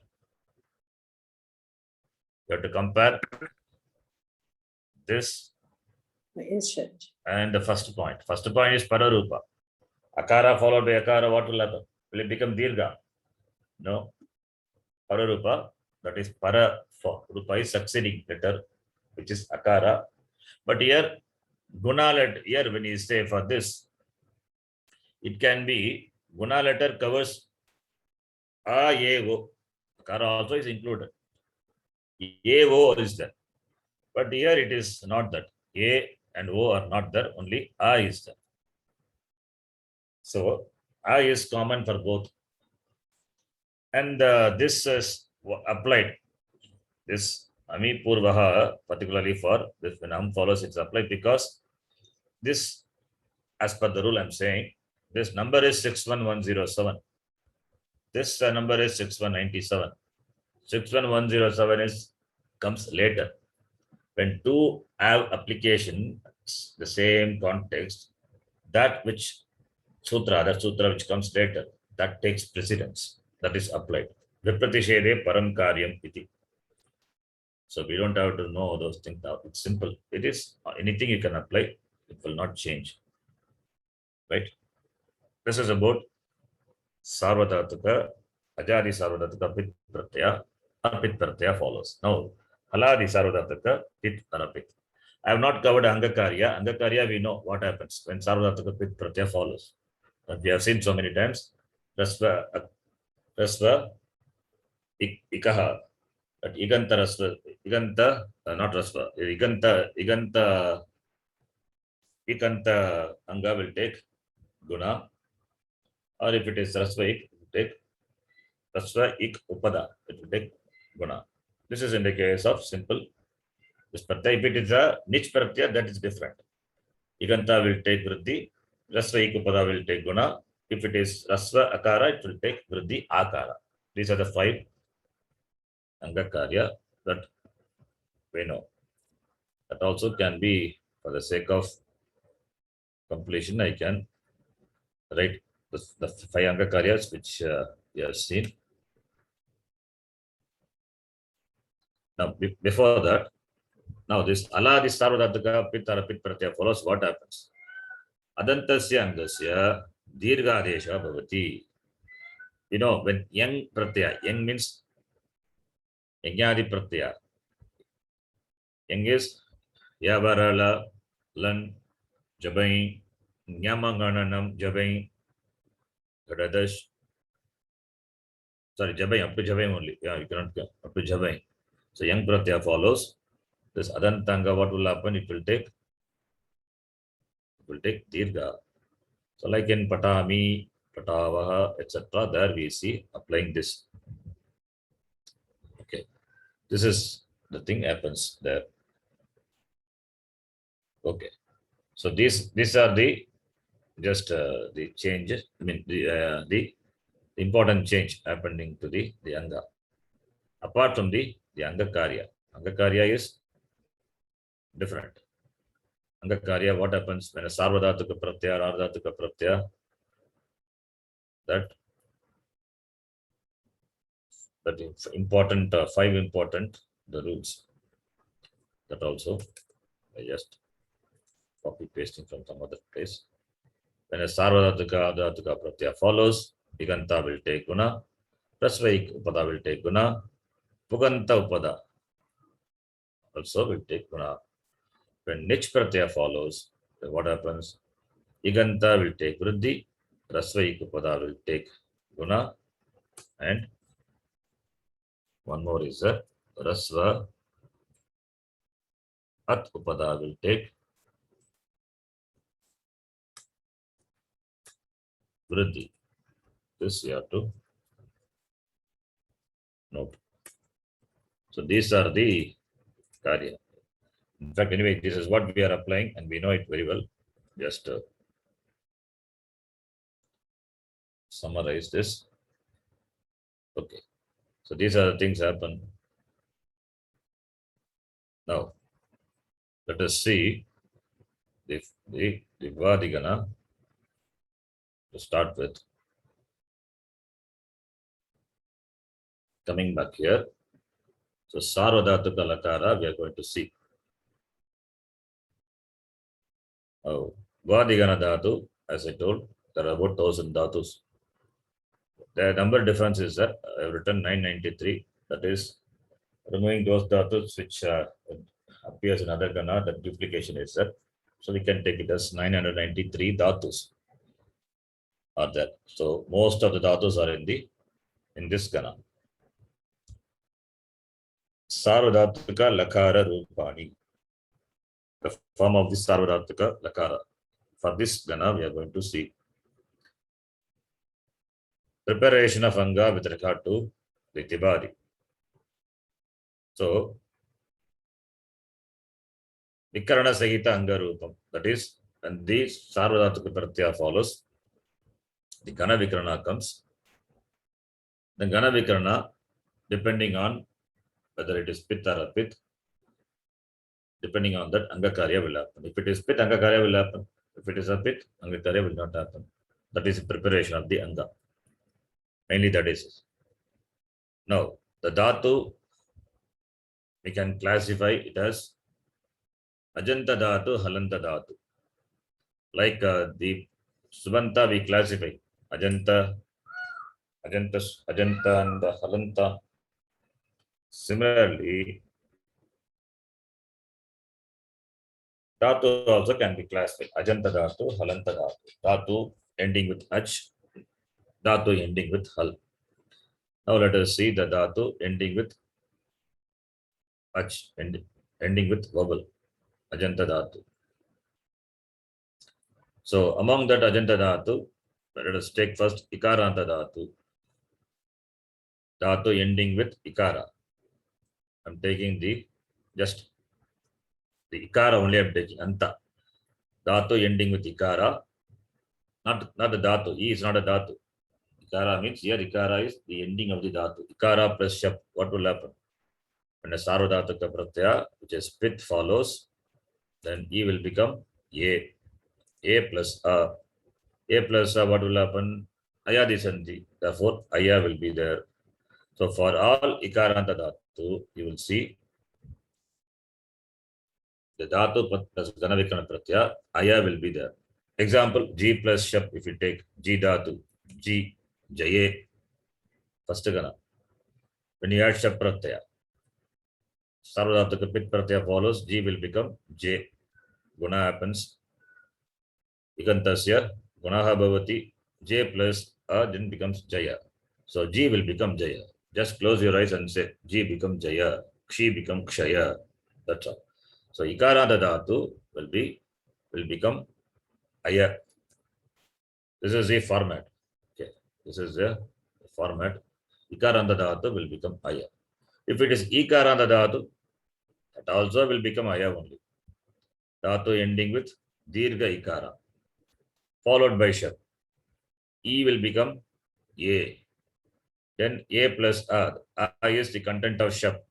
You have to compare this Yes, sir. and the first point. First point is pararupa. Akara followed by akara, what will happen? Will it become dirgha? No. Pararupa, that is para for rupa is succeeding letter, which is akara. But here, guna letter, here when you say for this, it can be guna letter covers A, A, O. Akara also is included. A, O is there. But here it is not that. A and O are not there, only A is there. So A is common for both. And this is applied. This ami purvaha, particularly for this when follows, it's applied because this, as per the rule I'm saying, this number is 61107. This number is 6197. 61107 comes later. When two have application, the same context, that sutra which comes later, that takes precedence. That is applied. Vipratishede param karyam iti. So we don't have to know those things now. It's simple. It is anything you can apply. It will not change. Right? This is about sarvadhataka, ajadi sarvadhataka pit pratyaya, apit pratyaya follows. Now, haladi sarvadhataka pit anapit. I have not covered angakarya. Angakarya, we know what happens when sarvadhataka pit pratyaya follows. And we have seen so many times. Rasva, ikaha. But iganta rasva, iganta, not rasva, iganta anga will take guna, or if it is rasva ik, it will take rasva ik upada, it will take guna. This is in the case of simple this pratyaya. If it is a nich pratyaya, that is different. Iganta will take vriddhi, rasva ik upada will take guna. If it is rasva akara, it will take vriddhi akara. These are the 5 anga karya that we know. That also can be, for the sake of completion, I can write the 5 anga karyas which we have seen. Now, before that, now this aladi sarvadhataka pit or pit pratyaya follows. What happens? Adantasya angasya dirghadesha bhavati. You know, when young pratyaya, young means yajnadi pratyaya. Young is yavarala, lan, jabai, nyamangananam, jabai, gadadash. Sorry, jabai, up to jabai only. Yeah, you cannot go up to jabai. So young pratyaya follows. This adantanga, what will happen? It will take dirgha. So like in patami, patavaha, etc. There we see applying this. Okay, this is the thing happens there. Okay, so these are the just the changes. I mean the important change happening to the anga. Apart from the anga karya is different. Anga karya, what happens when a sarvadhataka pratyaya or ardhataka pratyaya, that is important, 5 important the rules. That also I just copy pasting from some other place. When a sarvadhataka ardhataka pratyaya follows, iganta will take guna, prasvaik upada will take guna, puganta upada also will take guna. When nich pratyaya follows, then what happens? Iganta will take vriddhi, prasvaik upada will take guna, and one more is a rasva at upada will take vriddhi. This you have to note. So these are the karya. In fact, anyway, this is what we are applying and we know it very well. Just summarize this. Okay. So these are the things happen. Now, let us see the Vadigana to start with. Coming back here. So Sarvadhataka Lakara, we are going to see. Oh, Vadigana Dhatu, as I told, there are about 1000 dhatus. The number difference is that I have written 993. That is removing those dhatus which appears in other gana, that duplication is there. So we can take it as 993 dhatus are there. So most of the dhatus are in this gana. Sarvadhataka Lakara Rupani. The form of this Sarvadhataka Lakara. For this gana, we are going to see preparation of anga with regard to the Tibadi. So, Vikarana Sahita Anga Rupam. That is, when the Sarvadhataka Pratyaya follows, the Gana Vikarana comes. The Gana Vikarana, depending on whether it is Pit or Apit, depending on that, Anga Karya will happen. If it is Pit, Anga Karya will happen. If it is Apit, Anga Karya will not happen. That is the preparation of the Anga. Mainly that is. Now, the Dhatu, we can classify it as Ajanta Dhatu, Halanta Dhatu. Like the Subanta, we classify Ajanta and the Halanta. Similarly, Dhatu also can be classified. Ajanta Dhatu, Halanta Dhatu. Dhatu ending with Ach, Dhatu ending with Hal. Now let us see the Dhatu ending with Ach, ending with vowel. Ajanta Dhatu. So among that Ajanta Dhatu, Let us take first Ikaranta Dhatu. Dhatu ending with Ikara. I'm taking just the Ikara only I'm taking. Anta. Dhatu ending with Ikara. Not the Dhatu. E is not a Dhatu. Ikara means here Ikara is the ending of the Dhatu. Ikara plus Shap. What will happen? When a Sarvadhataka Pratyaya, which is Pith follows, then E will become A. A plus A. A plus A, what will happen? Ayadi Sandhi. Therefore, Aya will be there. So for all Ikaranta Dhatu, you will see the Dhatu plus Ganavikana Pratyaya, Aya will be there. Example, G plus Shap, if you take G Dhatu, G, Jaye, first Gana. When you add Shap Pratyaya, Sarvadhataka Pit Pratyaya follows, G will become J. Guna happens. Ikantasya, Gunaha Bhavati, J plus A then becomes Jaya. So G will become Jaya. Just close your eyes and say G become Jaya, Kshi become Kshaya. That's all. So Ikaranta Dhatu will become Aya. This is a format. Okay. This is a format. Ikaranta Dhatu will become Aya. If it is Ikaranta Dhatu, that also will become Aya only. Dhatu ending with Dirgha Ikara, followed by Shap. E will become A. Then A plus A. A is the content of Shap.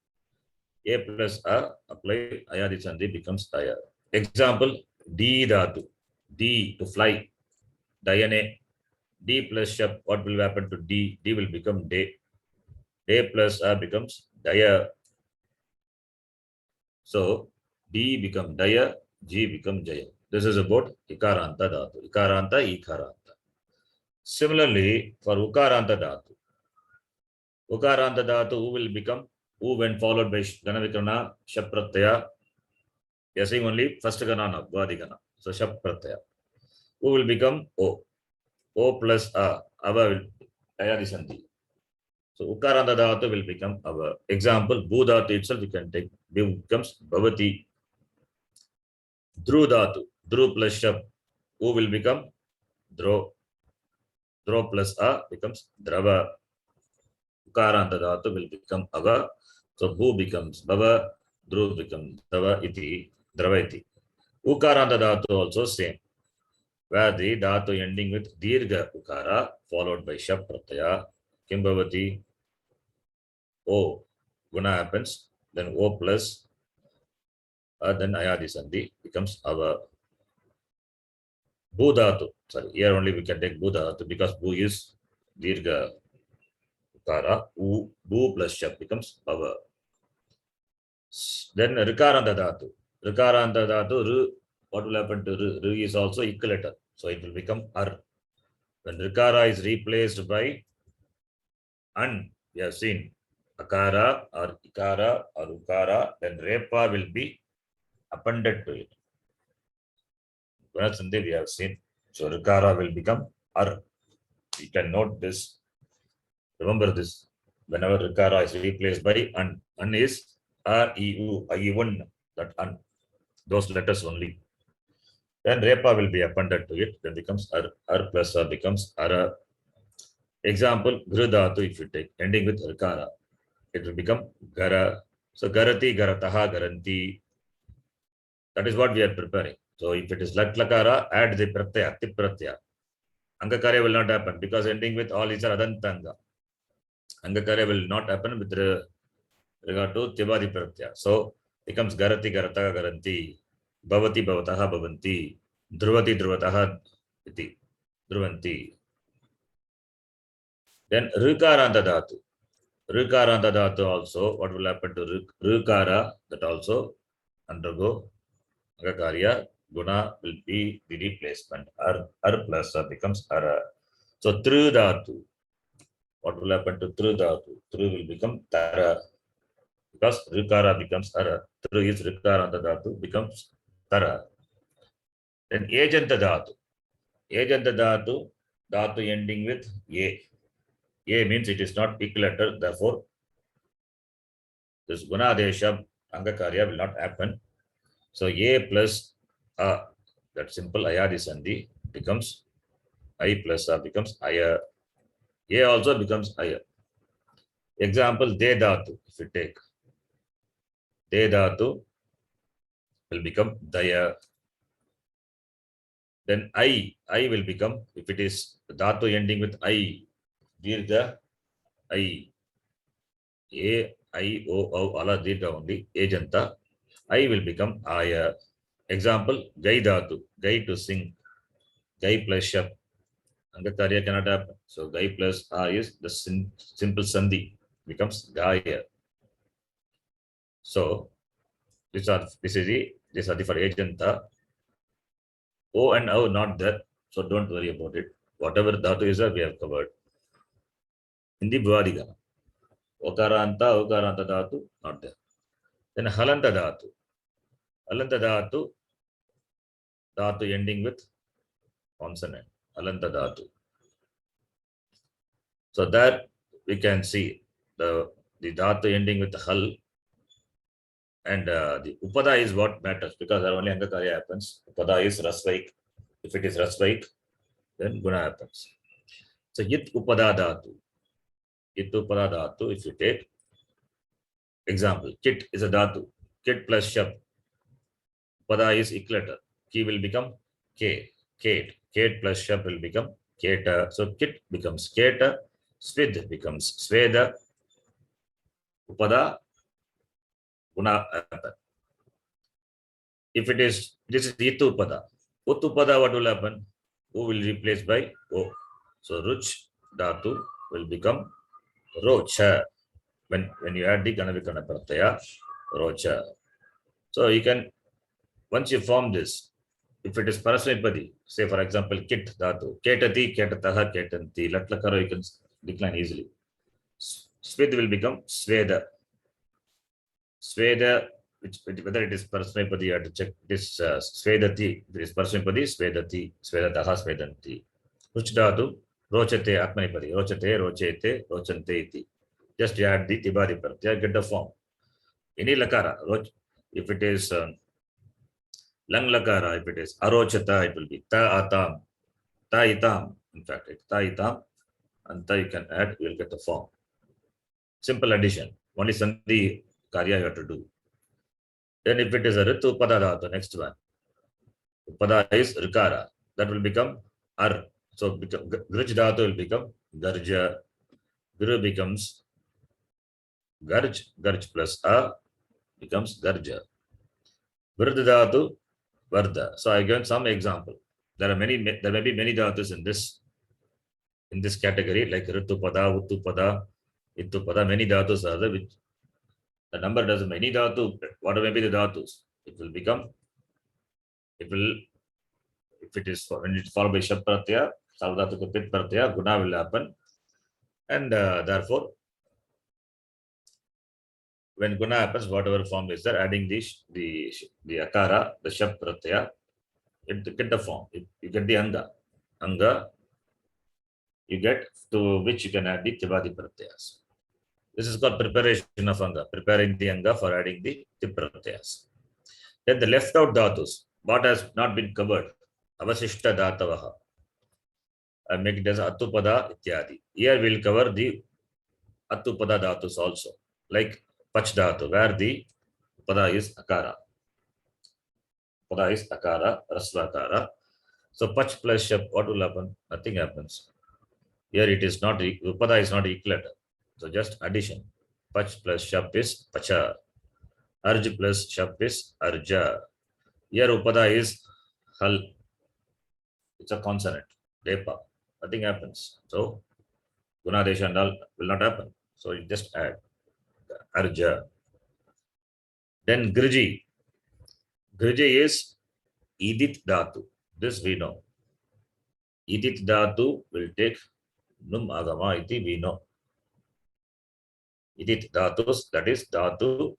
A plus A, apply Ayadi Sandhi becomes Aya. Example, D Dhatu. D to fly. Dayane. D plus Shap, what will happen to D? D will become Day. Day plus A becomes Daya. So D become Daya, G become Jaya. This is about Ikaranta Dhatu. Ikaranta, Ikaranta. Similarly, for Ukaranta Dhatu. Ukaranta Dhatu, who will become? Who when followed by Ganavikrana, Shap Pratyaya. We are saying only first Ganana, Bhadikana. So Shap Pratyaya. Who will become O? O plus A. Ava will Ayadi Sandhi. So Ukaranta Dhatu will become Ava. Example, Bu Dhatu itself you can take. Bu becomes Bhavati. Dhru Dhatu. Dhru plus Shap. Who will become? Dhro. Dhro plus A becomes Drava. Ukaranta Dhatu will become Ava. So Bu becomes Bhava. Dhru becomes Dhava iti. Drava iti. Ukaranta Dhatu also same. Where the Dhatu ending with Dirgha Ukara followed by Shap Pratyaya. Kim Bhavati? O. Guna happens. Then O plus then Ayadi Sandhi becomes Ava. Bu Dhatu. Sorry, here only we can take Bu Dhatu because Bu is Dirgha Ukara. Bu plus Shap becomes Ava. Then Rikaranta Dhatu. Rikaranta Dhatu, Ru, what will happen to Ru? Ru is also equal letter. So it will become Ar. When Rikara is replaced by An, we have seen Akara or Ikara or Ukara, then Repa will be appended to it. We have seen. So Rikara will become Ar. You can note this. Remember this. Whenever Rikara is replaced by An is R-E-U, I-E-1, that An. Those letters only. Then Repa will be appended to it. Then becomes Ar. Ar plus A becomes Ara. Example, Gru Dhatu, if you take, ending with Rikara, it will become Gara. So Garati, Garataha, Garanti. That is what we are preparing. So if it is Lat Lakara, add the Pratyaya, Tip Pratyaya. Angakarya will not happen because ending with all is Adantanga. Angakarya will not happen with regard to Tibadi Pratyaya. So becomes Garati, Garataha, Garanti. Bhavati, Bhavataha, Bhavanti. Dhruvati, Dhruvataha, iti. Dhruvanti. Then Rikaranta Dhatu. Rikaranta Dhatu also, what will happen to Rikara? That also undergo Agakarya. Guna will be the replacement. Ar plus A becomes Ara. So Tru Dhatu. What will happen to Tru Dhatu? Tru will become Tara. Because Rikara becomes Ara. Tru is Rikaranta Dhatu becomes Tara. Then Ejanta Dhatu. Ejanta Dhatu, Dhatu ending with A. A means it is not equal letter, therefore this Gunadesha Angakarya will not happen. So A plus A, that simple Ayadi Sandhi becomes I plus A becomes Aya. A also becomes Aya. Example, De Dhatu, if you take. De Dhatu will become Daya. Then I will become, if it is Dhatu ending with I, Dirgha, I. A, I, O, Ala, Dirgha only, Ajanta. I will become Aya. Example, Gai Dhatu, Gai to sing, Gai plus Shap. Angakarya cannot happen. So Gai plus A is the simple Sandhi, becomes Gaya. So these are the for Ajanta. O and O not there, so don't worry about it. Whatever Dhatu is there, we have covered. In the Bhuvadigana, Okaranta Dhatu, not there. Then Halanta Dhatu. Halanta Dhatu ending with consonant. Halanta Dhatu. So that we can see the Dhatu ending with Hal. And the Upada is what matters, because there only Angakarya happens. Upada is Rasvaik. If it is Rasvaik, then Guna happens. So Yit Upada Dhatu. Yit Upada Dhatu, if you take example, Kit is a Dhatu. Kit plus Shap. Upada is ik letter. Ki will become K. Kate. Kate plus Shap will become Keta. So Kit becomes Keta. Svid becomes Sveda. Upada Guna happen. If it is, this is Itu Pada. Uttupada, what will happen? U will replace by O. So Ruch Dhatu will become Rocha. When you add the Ganavikana Pratyaya, Rocha. So you can, once you form this, if it is Parasmipadi, say for example, Kit Dhatu, Ketati, Ketataha, Ketanti, Latlakara, you can decline easily. Swed will become Sweda. Sweda, whether it is Parasmipadi, you have to check this Svedati. If it is Parasmipadi, Svedati, Svedataha, Svedanti. Ruchdatu, Rochate, Atmanipadi, Rochate, Rochete, Rochante iti. Just add the Tibadi Pratyaya, get the form. Any Lakara, if it is Lang Lakara, if it is Arochata, it will be Ta Atam, Ta Itam. In fact, it's Ta Itam, and Ta you can add, you will get the form. Simple addition. Only Sandhi Karya you have to do. Then if it is a Ritu Upada, the next one, Upada is Rikara. That will become Ar. So Grij Dhatu will become Garja. Guru becomes Garj. Garj plus A becomes Garja. Virda Dhatu, Varda. So I give some example. There may be many dhatus in this category, like Ritupada, Uttupada, Ittupada. Many dhatus are there, which the number doesn't many dhatu, whatever may be the dhatus, it will become, if it is when it's followed by Shab Pratyaya, Sarvadhatu Pit Pratyaya, Guna will happen. And therefore, when Guna happens, whatever form is there, adding the Akara, the Shab Pratyaya, you get the form. You get the Anga, you get to which you can add the Tivadi Pratyayas. This is called preparation of Anga, preparing the Anga for adding the Pratyayas. Then the left out dhatus, what has not been covered, Avasishta Dhatavaha. I make it as Attupada Ityadi. Here we will cover the Attupada dhatus also, like Pach Dhatu, where the Pada is Akara. Pada is Akara, Rasva Akara. So Pach plus Shap, what will happen? Nothing happens. Here it is not, Pada is not equal letter. So just addition. Pach plus Shap is Pacha. Arj plus Shap is Arja. Here Upada is Hal. It's a consonant. Depa. Nothing happens. So Gunadesha and all will not happen. So you just add Arja. Then Griji. Griji is Idit Dhatu. This we know. Idit Dhatu will take Num Agama iti we know. Idit Dhatus, that is Dhatu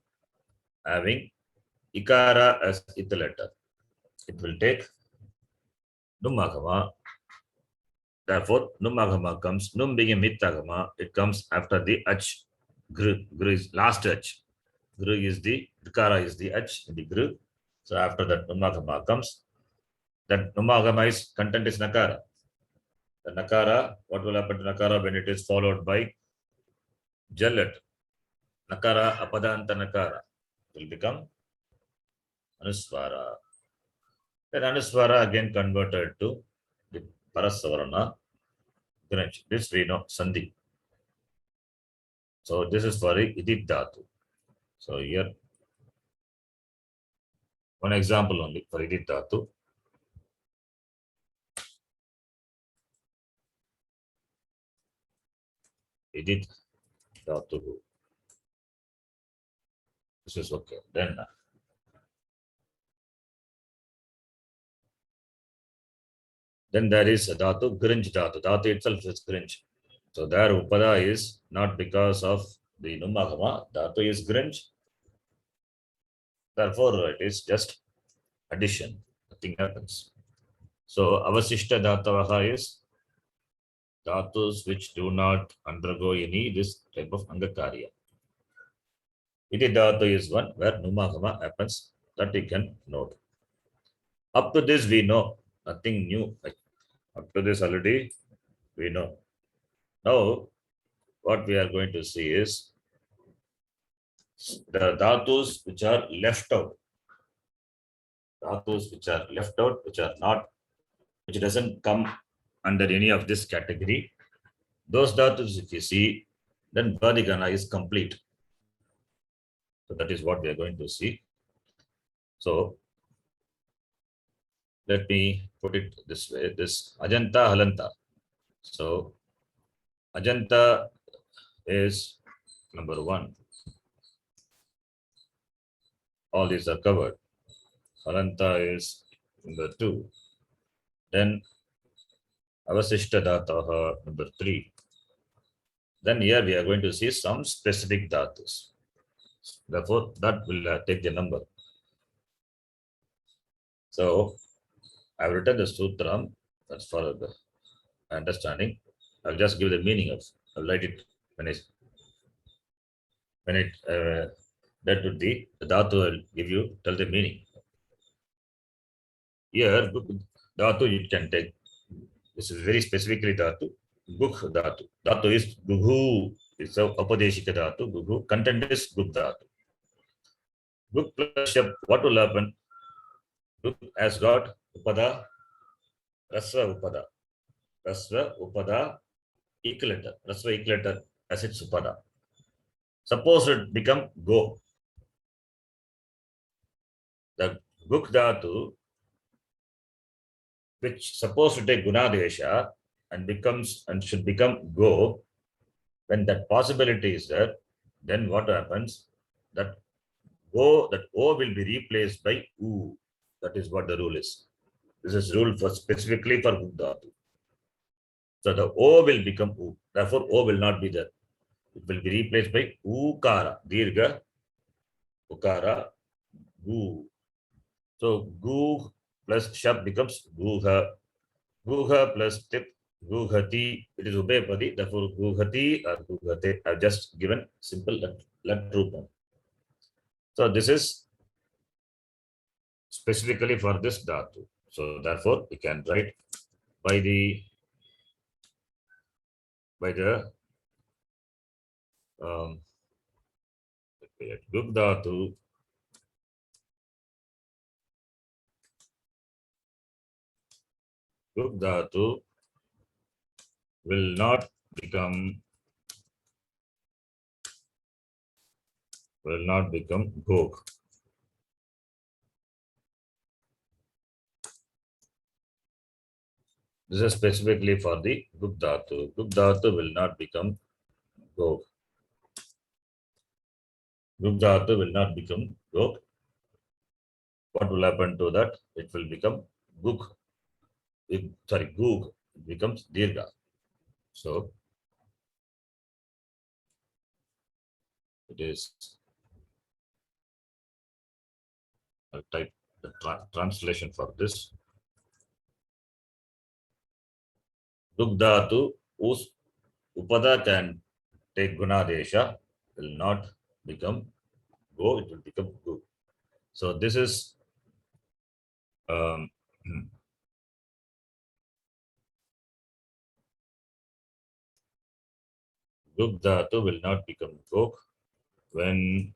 having Ikara as it letter. It will take Num Agama. Therefore, Num Agama comes, Num being a Mittagama, it comes after the Ach. Gru is last Ach. Gru is the Ikara is the Ach in the Gru. So after that Num Agama comes. That Num Agama is content is Nakara. The nakara, what will happen to nakara when it is followed by jalat? Nakara, apadanta nakara will become anuswara. Then anuswara again converted to the parasavarana. This we know, sandhi. So this is for the idit dhatu. So here, one example only for idit dhatu. Idit dhatu. This is okay. Then there is a dhatu, grinj dhatu. Dhatu itself is grinj. So there upada is not because of the numagama. Dhatu is grinj. Therefore, it is just addition. Nothing happens. So avasishta dhatavaha is dhatus which do not undergo any this type of angakarya. Iti dhatu is one where numagama happens, that we can note. Up to this we know, nothing new. Up to this already we know. Now what we are going to see is the dhatus which are left out. Dhatus which are left out, which are not, which doesn't come under any of this category. Those dhatus, if you see, then Bhadigana is complete. So that is what we are going to see. So let me put it this way, this Ajanta Halanta. So Ajanta is number one. All these are covered. Halanta is number two. Then Avasishta Dhataha number three. Then here we are going to see some specific dhatus. Therefore, that will take the number. So I've written the sutram, that's for the understanding. I'll just give the meaning of, I'll write it when that would be, the dhatu will give you, tell the meaning. Here, dhatu you can take, this is very specifically dhatu, gukh dhatu. Dhatu is gughu, it's a upadeshika dhatu, gughu, content is gukh dhatu. Gukh plus shab, what will happen? Gukh has got upada, rasva upada. Rasva upada, equilater. Rasva equilater as its upada. Suppose it become go. The gukh dhatu, which supposed to take gunadesha and becomes and should become go, when that possibility is there, then what happens? That go, that O will be replaced by U. That is what the rule is. This is rule for specifically for gukh dhatu. So the O will become U. Therefore, O will not be there. It will be replaced by Ukara, Dirgha, Ukara, Gu. So Gu plus Shab becomes Guha. Guha plus Tip, Guhati. It is Ubepadi. Therefore, Guhati or Guhate. I've just given simple let rupam. So this is specifically for this dhatu. So therefore, we can write by the gukh dhatu will not become gog. This is specifically for the gukh dhatu. Gukh dhatu will not become gog. Gukh dhatu will not become gog. What will happen to that? It will become gukh. Gug becomes dirgha. So it is, I'll type the translation for this. Gukh dhatu, upada can take gunadesha, will not become go, it will become gu. So this is Guk dhatu will not become gok when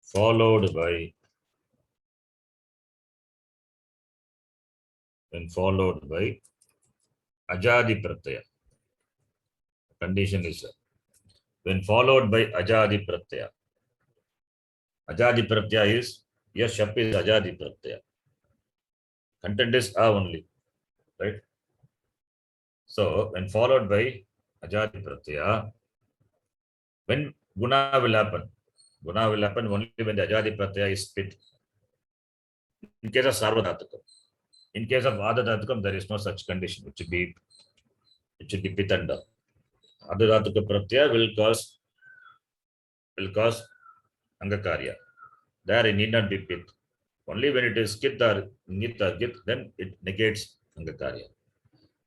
followed by ajadi pratyaya. Condition is when followed by ajadi pratyaya. Ajadi pratyaya is yes, shap is ajadi pratyaya. Content is a only, right? So when followed by ajadi pratyaya, when guna will happen? Guna will happen only when the ajadi pratyaya is split. In case of sarvadhatukam. In case of adadhatukam, there is no such condition. It should be pitanda. Adadhatuka pratyaya will cause angakarya. There it need not be pit. Only when it is kit or nit or git, then it negates angakarya.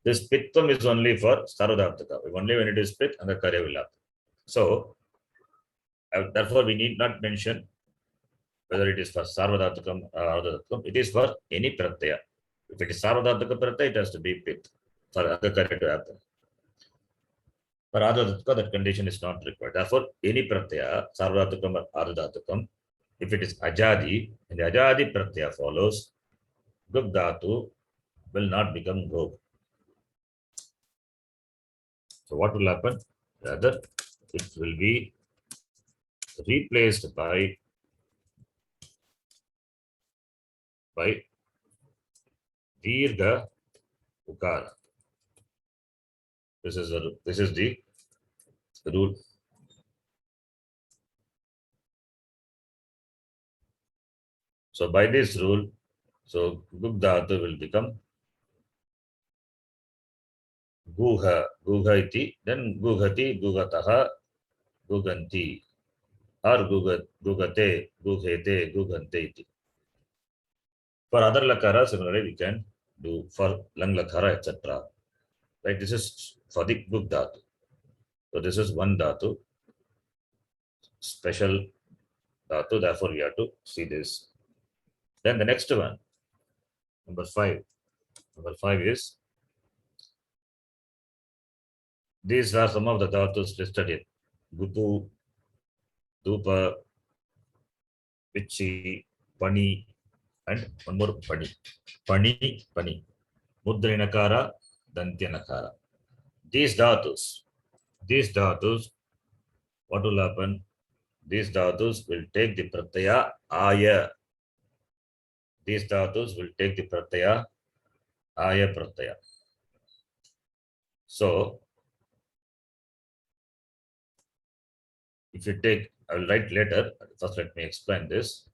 This pittam is only for sarvadhatukam. Only when it is pit, angakarya will happen. So therefore, we need not mention whether it is for sarvadhatukam or adadhatukam. It is for any pratyaya. If it is sarvadhataka pratyaya, it has to be pit for angakarya to happen. For adadhatukam, that condition is not required. Therefore, any pratyaya, sarvadhatukam or adadhatukam, if it is ajadi, and the ajadi pratyaya follows, guk dhatu will not become gok. So what will happen? Rather, it will be replaced by dirgha ukara. This is the rule. So by this rule, so guk dhatu will become guha iti, then gughati, gugataha, guganti, or gugate, gughete, gugante iti. For other lakara, similarly, we can do for lang lakara, etc. Right? This is for the guk dhatu. So this is one dhatu, special dhatu. Therefore, we have to see this. Then the next one, number 5. Number 5 is these are some of the dhatus listed here. Gupu, Dupa, Pichi, Pani, and one more Pani. Pani. Mudrinakara, Dantyanakara. These dhatus, what will happen? These dhatus will take the pratyaya aya. These dhatus will take the pratyaya aya pratyaya. So, if you take, I will write later. First, let me explain this.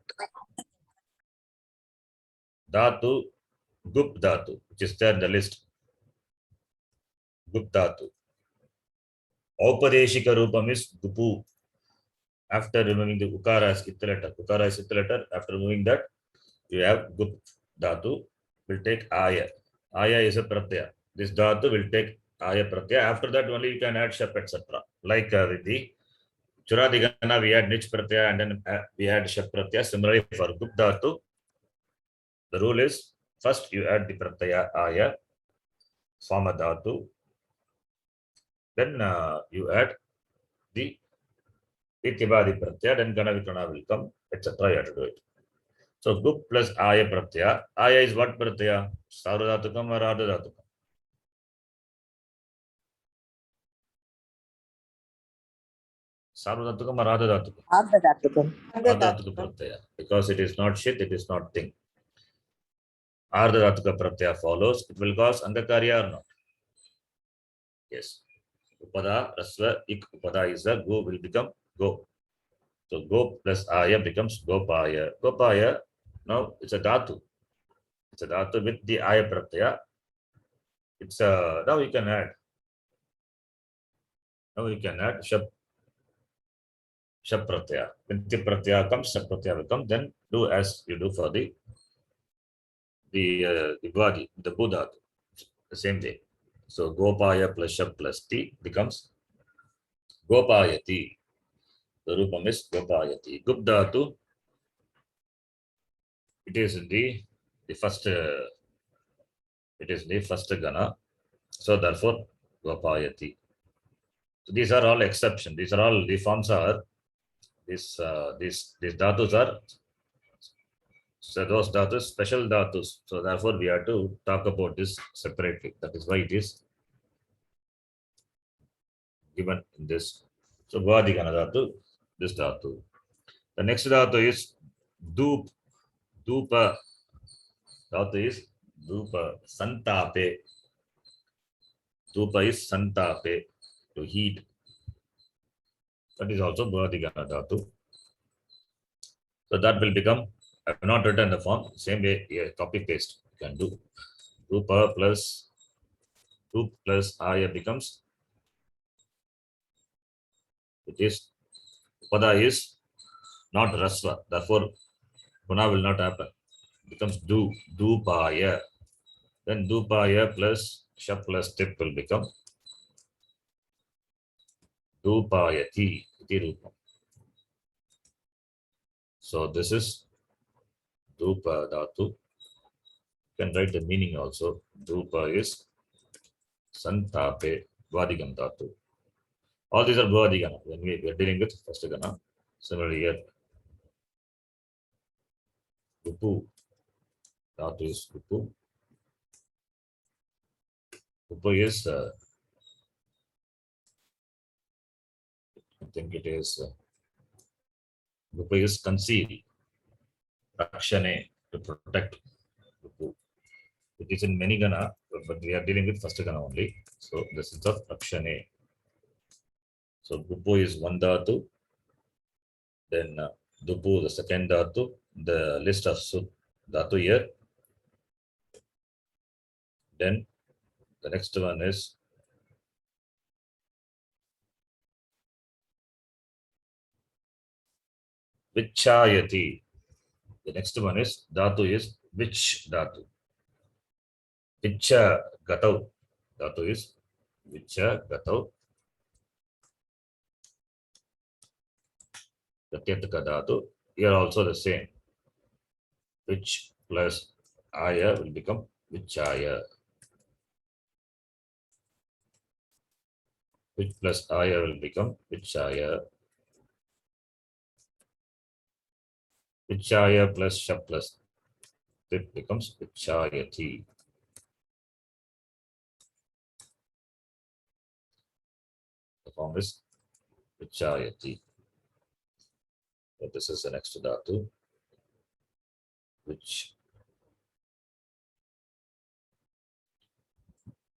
Dhatu, gup dhatu, which is there in the list. Gup dhatu. Aupadeshika rupam is gupu. After removing the ukara as ith letter, after removing that, you have gup dhatu will take aya. Aya is a pratyaya. This dhatu will take aya pratyaya. After that, only you can add shap, etc. Like with the Churadigana, we had nich pratyaya and then we had shap pratyaya. Similarly, for gup dhatu, the rule is first you add the pratyaya aya, form a dhatu, then you add the ityabadi pratyaya, then gana vikrana will come, etc. You have to do it. So gup plus aya pratyaya. Aya is what pratyaya? Sarvadhatukam or adadhatukam? Sarvadhatukam or adadhatukam? Ardhadhatukam. Ardhadhatuka pratyaya. Because it is not shit, it is not thing. Ardhadhatuka pratyaya follows. It will cause angakarya or not? Yes. Upada, rasva, ik upada is a go will become go. So go plus aya becomes gopaya. Gopaya, now it's a dhatu. It's a dhatu with the aya pratyaya. It's a, now you can add. Now you can add shap pratyaya. When the pratyaya comes, shap pratyaya will come. Then do as you do for the body, the Buddha, the same thing. So gopaya plus shap plus ti becomes gopayati. The rupam is gopayati. Gup dhatu, it is in the first. It is the first gana. So therefore gopayati. So these are all exception. These are all the forms are these dhatus are, so those dhatus special dhatus. So therefore we have to talk about this separately. That is why it is given in this. So Bhuvadigana dhatu, this dhatu. The next dhatu is dup. Dupa dhatu is dupa. Santape. Dupa is santape, to heat. That is also Bhuvadigana dhatu. So that will become, I have not written the form, same way, yeah, copy paste you can do. Dupa plus dup plus aya becomes, it is, pada is not rasva, therefore guna will not happen. It becomes dupaya. Then dupaya plus sha plus tip will become dupayati iti rupam. So this is dupa dhatu. You can write the meaning also. Dupa is santape vadigam dhatu. All these are Bhuvadigana when we are dealing with first gana. Similarly here, Upu, dhatu is Upu. Upu is, I think it is, Upu is conceal, rakshane, to protect. Upu. It is in many gana, but we are dealing with first gana only. So this is of rakshane. So Upu is one dhatu. Then Dupu, the second dhatu, the list of dhatu here. Then the next one is Vichayati. The next one is dhatu is which dhatu. Vicha gatau. Dhatu is Vicha gatau. The Tyataka dhatu. Here also the same. Which plus aya will become Vichaya. Which plus aya will become Vichaya. Vichaya plus sha plus it becomes Vichayati. The form is Vichayati. So this is the next dhatu, which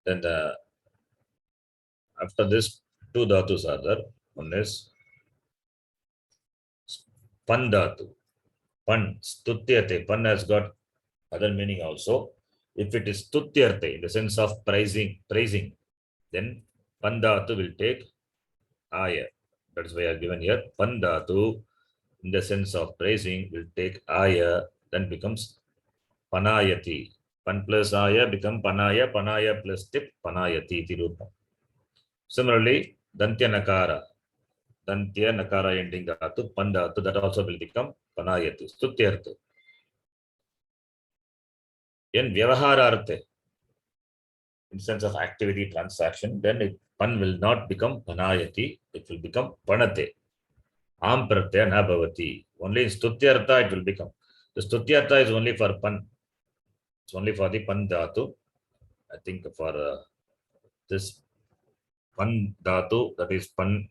then after this two dhatus are there. One is pan dhatu. Pan, stutyate. Pan has got other meaning also. If it is stutyarte in the sense of praising, then pan dhatu will take aya. That is why I have given here. Pan dhatu in the sense of praising will take aya, then becomes panayati. Pan plus aya become panaya, panaya plus tip, panayati iti rupam. Similarly, dantya nakara ending dhatu, pan dhatu, that also will become panayati, stutyartha. In vyavahararthe, in sense of activity, transaction, then pan will not become panayati, it will become panate. Am pratyaya na bhavati. Only in stutyartha it will become. The stutyartha is only for pan. It's only for the pan dhatu. I think for this pan dhatu, that is pan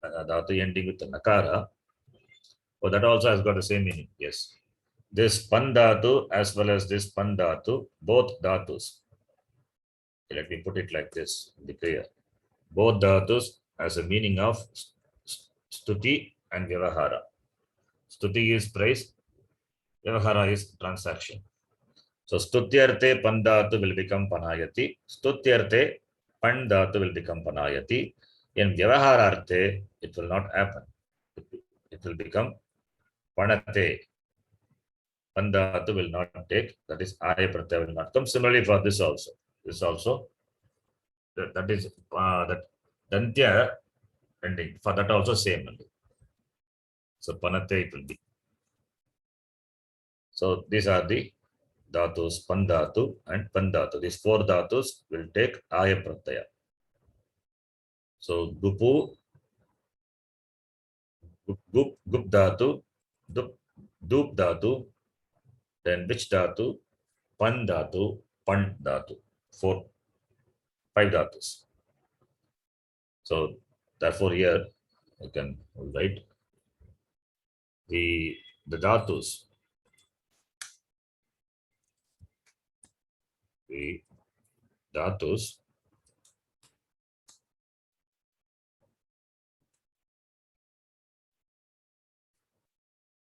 dhatu ending with the nakara. Oh, that also has got the same meaning. Yes. This pan dhatu as well as this pan dhatu, both dhatus. Okay, let me put it like this, be clear. Both dhatus has a meaning of stuti and vyavahara. Stuti is praise, vyavahara is transaction. So stutyarte pan dhatu will become panayati. Stutyarte pan dhatu will become panayati. In vyavahararte, it will not happen. It will become panate. Pan dhatu will not take, that is aya pratyaya will not come. Similarly for this also. This also, that is that dantya ending. For that also same only. So panate it will be. So these are the dhatus, pan dhatu and pan dhatu. These four dhatus will take aya pratyaya. So gupu, gup dhatu, dup dhatu, then which dhatu, pan dhatu, pan dhatu. 5 dhatus. So therefore here you can write the dhatus.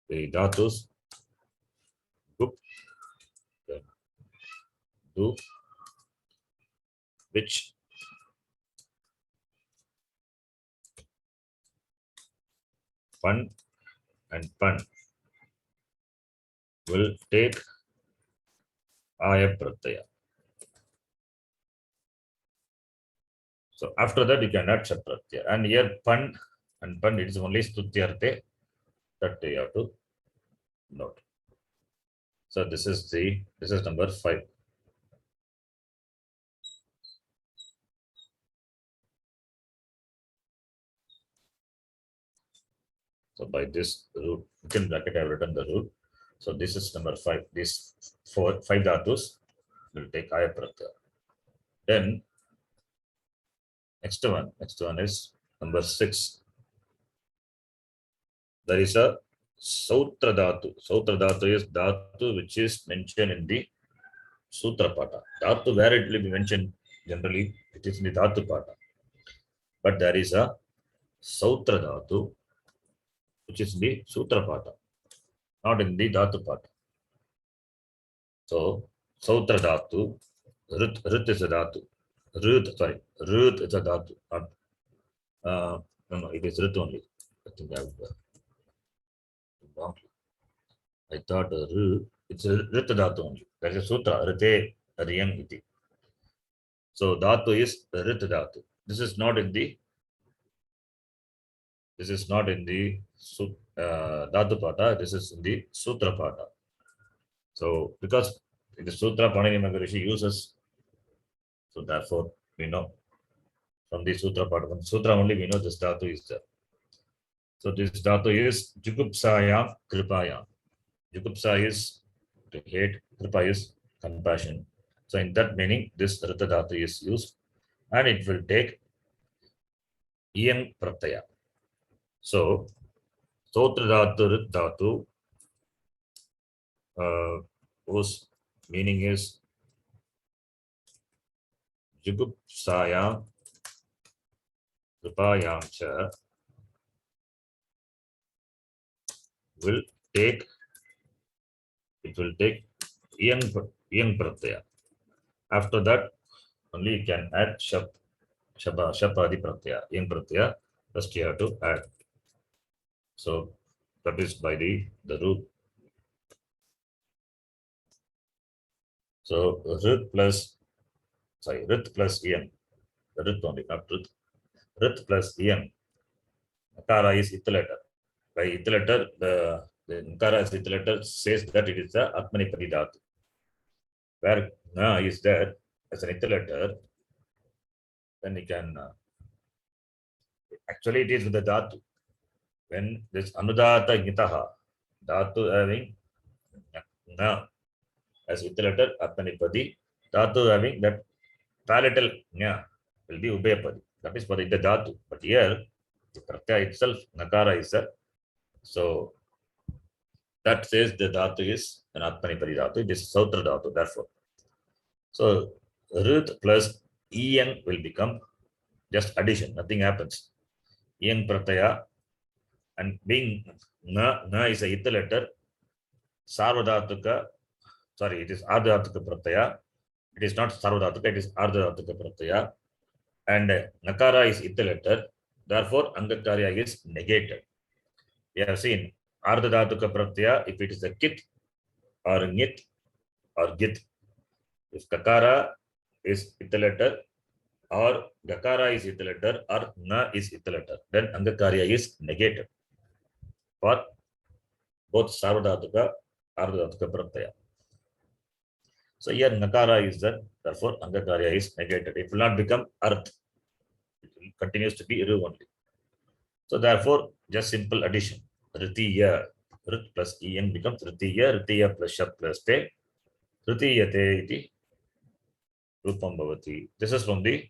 The dhatus gup, then du, which, pan and pan will take aya pratyaya. So after that you can add shat pratyaya. And here pan and pan, it is only stutyarte, that you have to note. So this is number 5. So by this rule, within bracket I have written the rule. So this is number 5. These 5 dhatus will take aya pratyaya. Then next one is number 6. There is a Sautra Dhatu. Sautra Dhatu is Dhatu which is mentioned in the Sutra Pata. Dhatu, where it will be mentioned generally, it is in the Dhatu Pata. But there is a Sautra Dhatu which is in the Sutra Pata, not in the Dhatu Pata. So Sautra Dhatu, Rit is a Dhatu. Rut is a Dhatu. No, it is Rit only. I think I have wrong. I thought it's a Rit Dhatu only. That is Sutra, Rite, Riyam iti. So Dhatu is Rit Dhatu. This is not in the Dhatu Pata, this is in the Sutra Pata. So because in the Sutra Panini Maharishi uses, so therefore we know from the Sutra Pata, from Sutra only we know this Dhatu is there. So this Dhatu is Jugupsayam Kripayam. Jugupsa is to hate, Kripa is compassion. So in that meaning, this Rita Dhatu is used and it will take Iyang Pratyaya. So Sotra Dhatu, Rit Dhatu, whose meaning is Jugupsayam Kripayam cha will take Iyang Pratyaya. After that, only you can add Shapadi Pratyaya, Iyang Pratyaya, first you have to add. So that is by the rule. So Rit plus Iyang, Rit only, not Rit. Rit plus Iyang. Nakara is iterator. By iterator, the Nakara is iterator says that it is the Atmanipadi Dhatu. Where Na is there as an iterator, then you can actually it is with the Dhatu. When this Anudata Gitaha, Dhatu having Na as iterator, Atmanipadi, Dhatu having that palatal Nya will be Ubhayapadi. That is for the Dhatu. But here, the Pratyaya itself, Nakara is there. So that says the Dhatu is an Atmanipadi Dhatu. It is Sautra Dhatu, therefore. So Rit plus Iyang will become just addition, nothing happens. Iyang Pratyaya, and being Na is a Ita letter, Sarvadhatuka, sorry, it is Ardhatuka Pratyaya. It is not Sarvadhatuka, it is Ardhatuka Pratyaya. And Nakara is Ita letter, therefore Angakarya is negated. We have seen Ardhatuka Pratyaya, if it is a Kit or Ngit or Git. If Kakara is Ita letter or Gakara is Ita letter or Na is Ita letter, then Angakarya is negated for both Sarvadhatuka, Ardhatuka Pratyaya. So here Nakara is there, therefore Angakarya is negated. It will not become Arth. It continues to be Ru only. So therefore, just simple addition. Ritiya, Rit plus En becomes Ritiya, Ritiya plus Shap plus Te, Ritiyate iti Rupam bhavati. This is from the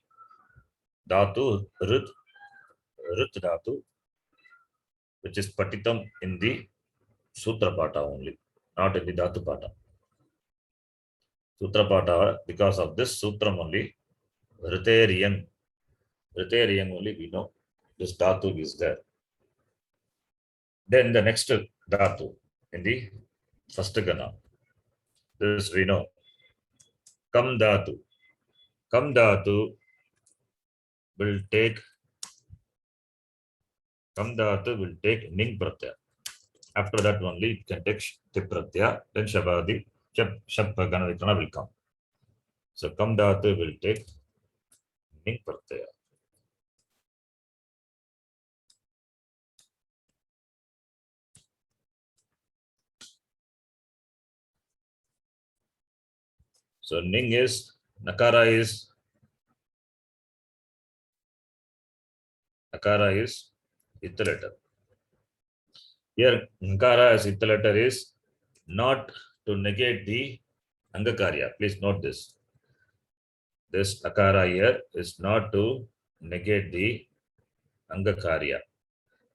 Dhatu, Rit Dhatu, which is Patitam in the Sutra Pata only, not in the Dhatu Pata. Sutra Pata, because of this Sutram only, Riteriyan only we know this Dhatu is there. Then the next Dhatu in the first Gana, this we know. Kam Dhatu will take Ning Pratyaya. After that only it can take Tip Pratyaya, then Shabadi, Shab Gana will come. So Kam Dhatu will take Ning Pratyaya. So Ning is, Nakara is Ith letter. Here Nakara as Ith letter is not to negate the Angakarya. Please note this. This Akara here is not to negate the Angakarya.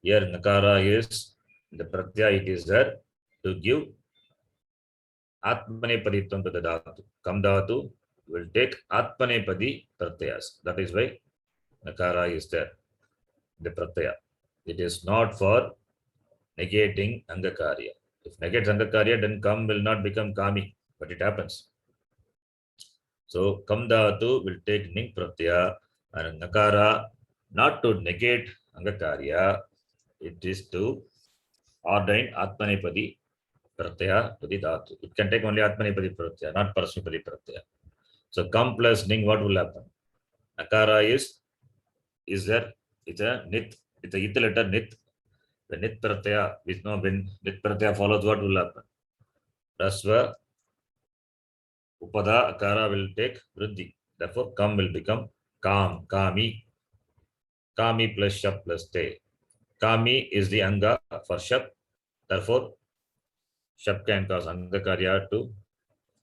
Here Nakara is the Pratyaya, it is there to give Atmanepaditam to the Dhatu. Kam Dhatu will take Atmanepadi Pratyayas. That is why Nakara is there, the Pratyaya. It is not for negating Angakarya. If negates Angakarya, then Kam will not become Kami, but it happens. So Kam Dhatu will take Ning Pratyaya, and Nakara not to negate Angakarya, it is to ordain Atmanepadi Pratyaya to the Dhatu. It can take only Atmanepadi Pratyaya, not Parasmipadi Pratyaya. So Kam plus Ning, what will happen? Nakara is there, it's a Nit, it's a Ith letter Nit. The Nit Pratyaya, we know when Nit Pratyaya follows, what will happen? Rasva, Upada, Akara will take Vriddhi. Therefore, Kam will become Kam, Kami. Kami plus Shap plus Te. Kami is the Anga for Shap. Therefore, Shap can cause Angakarya to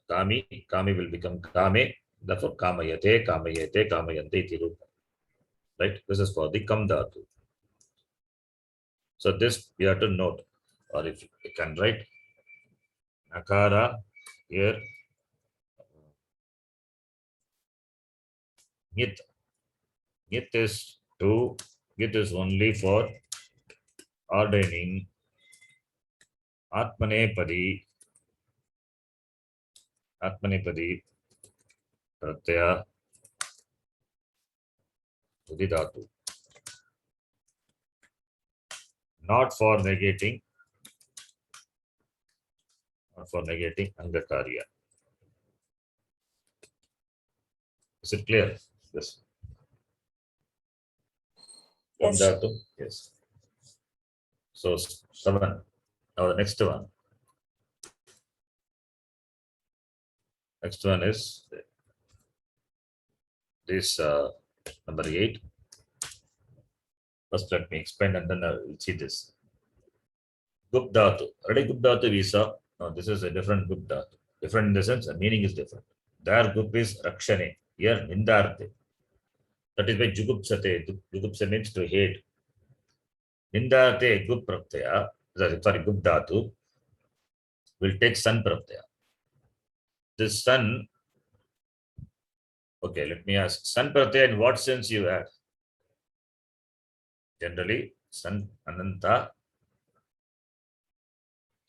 Kami. Kami will become Kame. Therefore, Kamayate, Kamayante iti rupa. Right? This is for the Kam Dhatu. So this we have to note, or if you can write Nakara here, Nit is only for ordaining Atmanepadi Pratyaya to the Dhatu. Not for negating Angakarya. Is it clear? Yes. Yes. Dhatu? Yes. So 7. Now the next one. Next one is this number 8. First, let me explain and then I will see this. Gup Dhatu. Already Gup Dhatu we saw. Now this is a different Gup Dhatu. Different in the sense, the meaning is different. There Gup is Rakshane. Here Nindarte. That is why Jugupsate. Jugupsa means to hate. Nindarte Gup Pratyaya. Sorry, Gup Dhatu will take San Pratyaya. This Sun. Okay, let me ask. San Pratyaya, in what sense you add? Generally, Sananta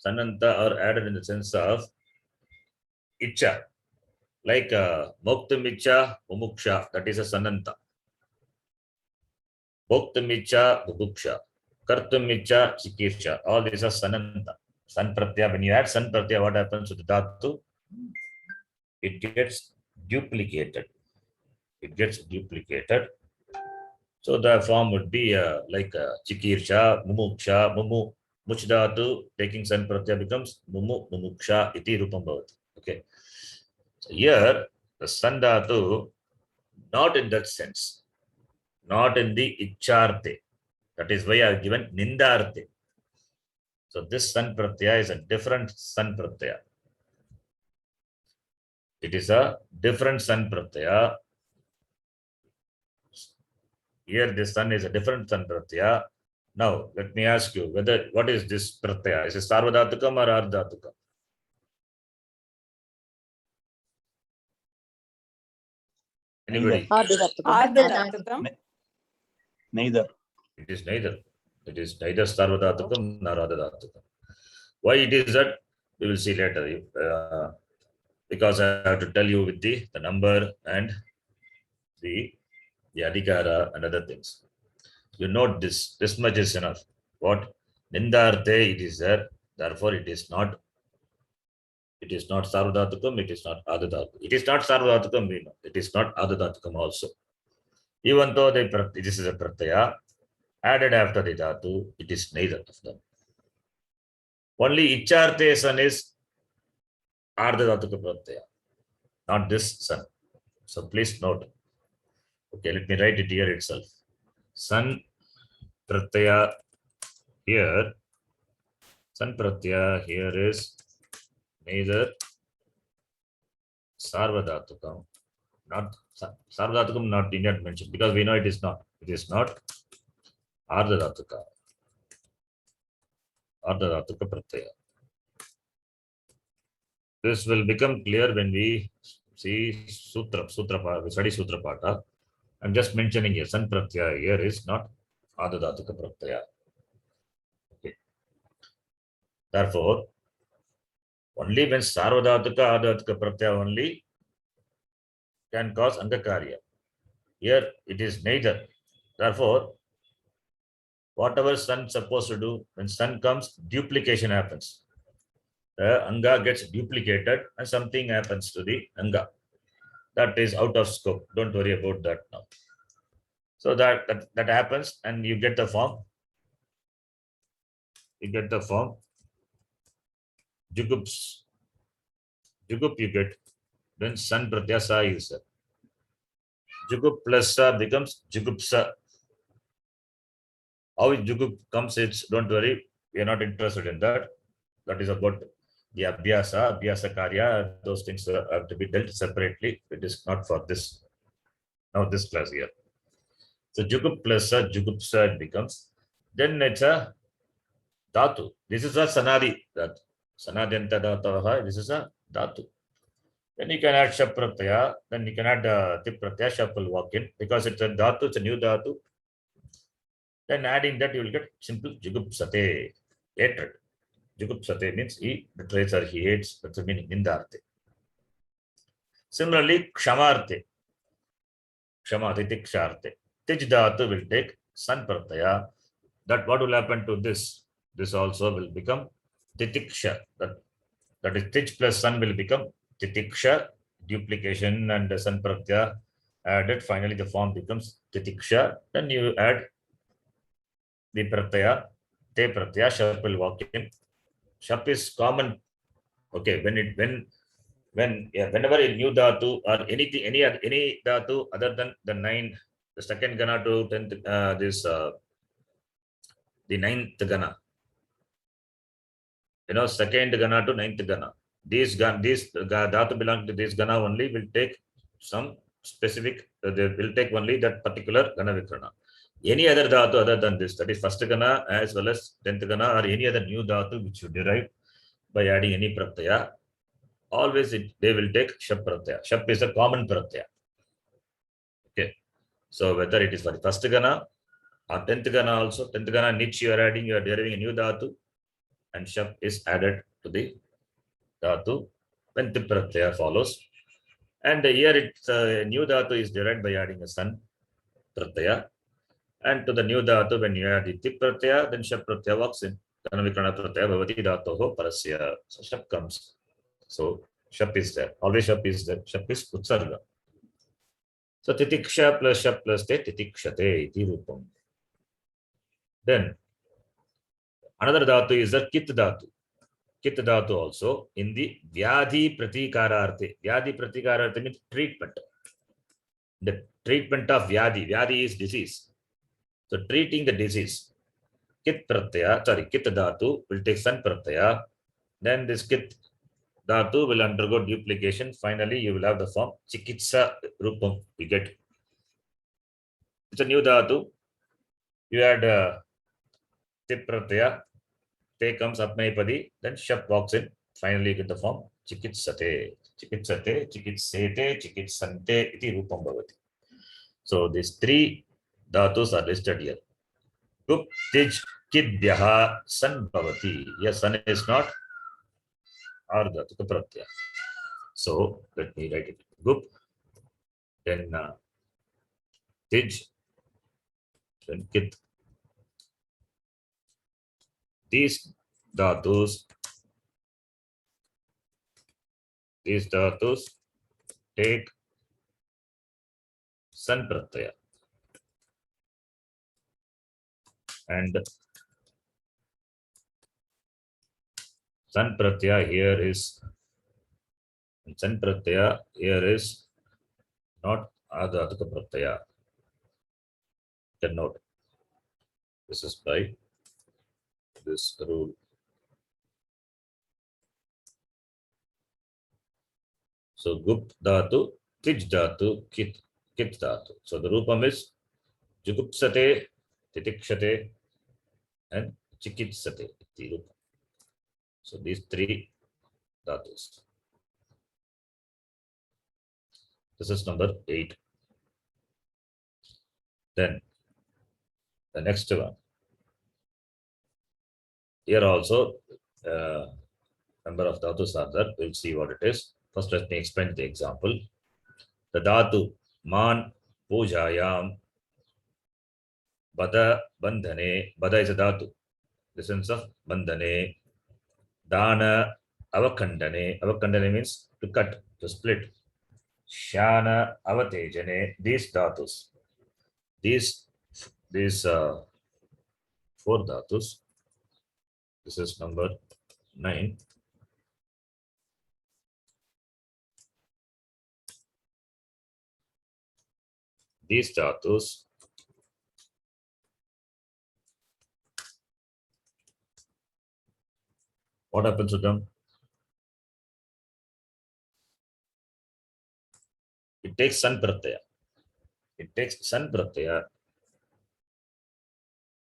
are added in the sense of Icha. Like Moktam Icha, Mumuksha, that is a Sananta. Moktam Icha, Bubuksha. Kartum Icha, Chikirsha. All these are Sananta. San Pratyaya. When you add San Pratyaya, what happens to the Dhatu? It gets duplicated. So the form would be like Chikirsha, Mumuksha, Mumu. Muchdatu taking San Pratyaya becomes Mumu, Mumuksha iti rupam bhavati. Okay. So here the San Dhatu, not in that sense. not in the iccharte. That is why I have given nindarte. So this san pratyaya is a different san pratyaya. It is a different san pratyaya. Here this sun is a different san pratyaya. Now let me ask you whether what is this pratyaya? Is it sarvadhatukam or ardhatukam? Anybody? Ardhadhatukam. Neither. It is neither. It is neither sarvadhatukam nor ardhatukam. Why it is that? We will see later. Because I have to tell you with the number and the adhikara and other things. You note this. This much is enough. What? Nindarte it is there. Therefore, it is not sarvadhatukam, it is not ardhatukam. It is not sarvadhatukam, we know. It is not ardhatukam also. Even though this is a pratyaya added after the dhatu, it is neither of them. Only iccharte san is ardhadhatuka pratyaya, not this san. So please note. Okay, let me write it here itself. San pratyaya here. San pratyaya here is neither sarvadhatukam, not sarvadhatukam, not not mentioned because we know it is not. It is not ardhadhatuka. Ardhadhatuka pratyaya. This will become clear when we see sutra. We study sutra pata. I'm just mentioning here. San pratyaya here is not ardhadhatuka pratyaya. Okay. Therefore, only when sarvadhatuka ardhadhatuka pratyaya only can cause angakarya. Here it is neither. Therefore, whatever sun supposed to do, when sun comes, duplication happens. The anga gets duplicated and something happens to the anga. That is out of scope. Don't worry about that now. So that happens and you get the form. You get the form. Jugups. Jugup you get. Then san pratyaya sa is there. Jugup plus sa becomes jugupsa. How jugup comes, it's don't worry. We are not interested in that. That is about the abhyasa karya. Those things have to be dealt separately. It is not for this. Now this class here. So jugup plus sa jugupsa it becomes. Then it's a dhatu. This is a sanadi dhatu. Sanadhyanta dhataha. This is a dhatu. Then you can add shap pratyaya. Then you can add tip pratyaya. Shap will walk in because it's a dhatu. It's a new dhatu. Then adding that you will get simple jugupsate. Hatred. Jugupsate means he betrays or he hates. That's the meaning. Nindarte. Similarly, kshamarte. Kshamate tiksharte. Tij dhatu will take san pratyaya. That what will happen to this? This also will become titiksha. That is tij plus san will become titiksha. Duplication and san pratyaya added. Finally, the form becomes titiksha. Then you add the pratyaya. Te pratyaya. Shap will walk in. Shap is common. Okay, whenever a new dhatu or anything, any dhatu other than the 9, the second gana to 10th, the 9th gana. Second gana to 9th gana. These dhatu belong to this gana only will take some specific. They will take only that particular gana vikrana. Any other dhatu other than this, that is first gana as well as 10th gana or any other new dhatu which you derive by adding any pratyaya, always they will take shap pratyaya. Shap is a common pratyaya. Okay. So whether it is for the first gana or 10th gana also, 10th gana niche you are adding, you are deriving a new dhatu and shap is added to the dhatu when tip pratyaya follows. And here it's a new dhatu is derived by adding a san pratyaya. And to the new dhatu, when you add the tip pratyaya, then shap pratyaya walks in. Kanavikrana pratyaya bhavati dhatoho parasya. So shap comes. So shap is there. Always shap is there. Shap is utsarga. So titiksha plus shap plus te titikshate iti rupam. Then another dhatu is the kit dhatu. Kit dhatu also in the vyadhi pratikararthe. Vyadhi pratikararthe means treatment. the treatment of vyadi. Vyadi is disease. So treating the disease. Kit pratyaya, sorry, kit dhatu will take san pratyaya. Then this kit dhatu will undergo duplication. Finally, you will have the form chikitsa rupam. You get. It's a new dhatu. You had tip pratyaya. Te comes apnayapadi. Then shap walks in. Finally, you get the form chikitsate. Chikitsate, chikitsete, chikitsante. Iti rupam bhavati. So these three dhatus are listed here. Gup, tij, kidbyaha, san bhavati. Yes, san is not ardhatuka pratyaya. So let me write it. Gup, then tij, then kid. These dhatus take san pratyaya. And san pratyaya here is not adhatuka pratyaya. Can note. This is by this rule. So gup dhatu, tij dhatu, kit dhatu. So the rupam is jugupsate, titikshate, and chikitsate. So these three dhatus. This is number 8. Then the next one. Here also number of dhatus are there. We'll see what it is. First, let me explain the example. The dhatu man pujayam bada bandhane. Bada is a dhatu. The sense of bandhane. Dana avakandane. Avakandane means to cut, to split. Shana avatejane. These dhatus. These 4 dhatus. This is number 9. These dhatus what happens to them? It takes san pratyaya.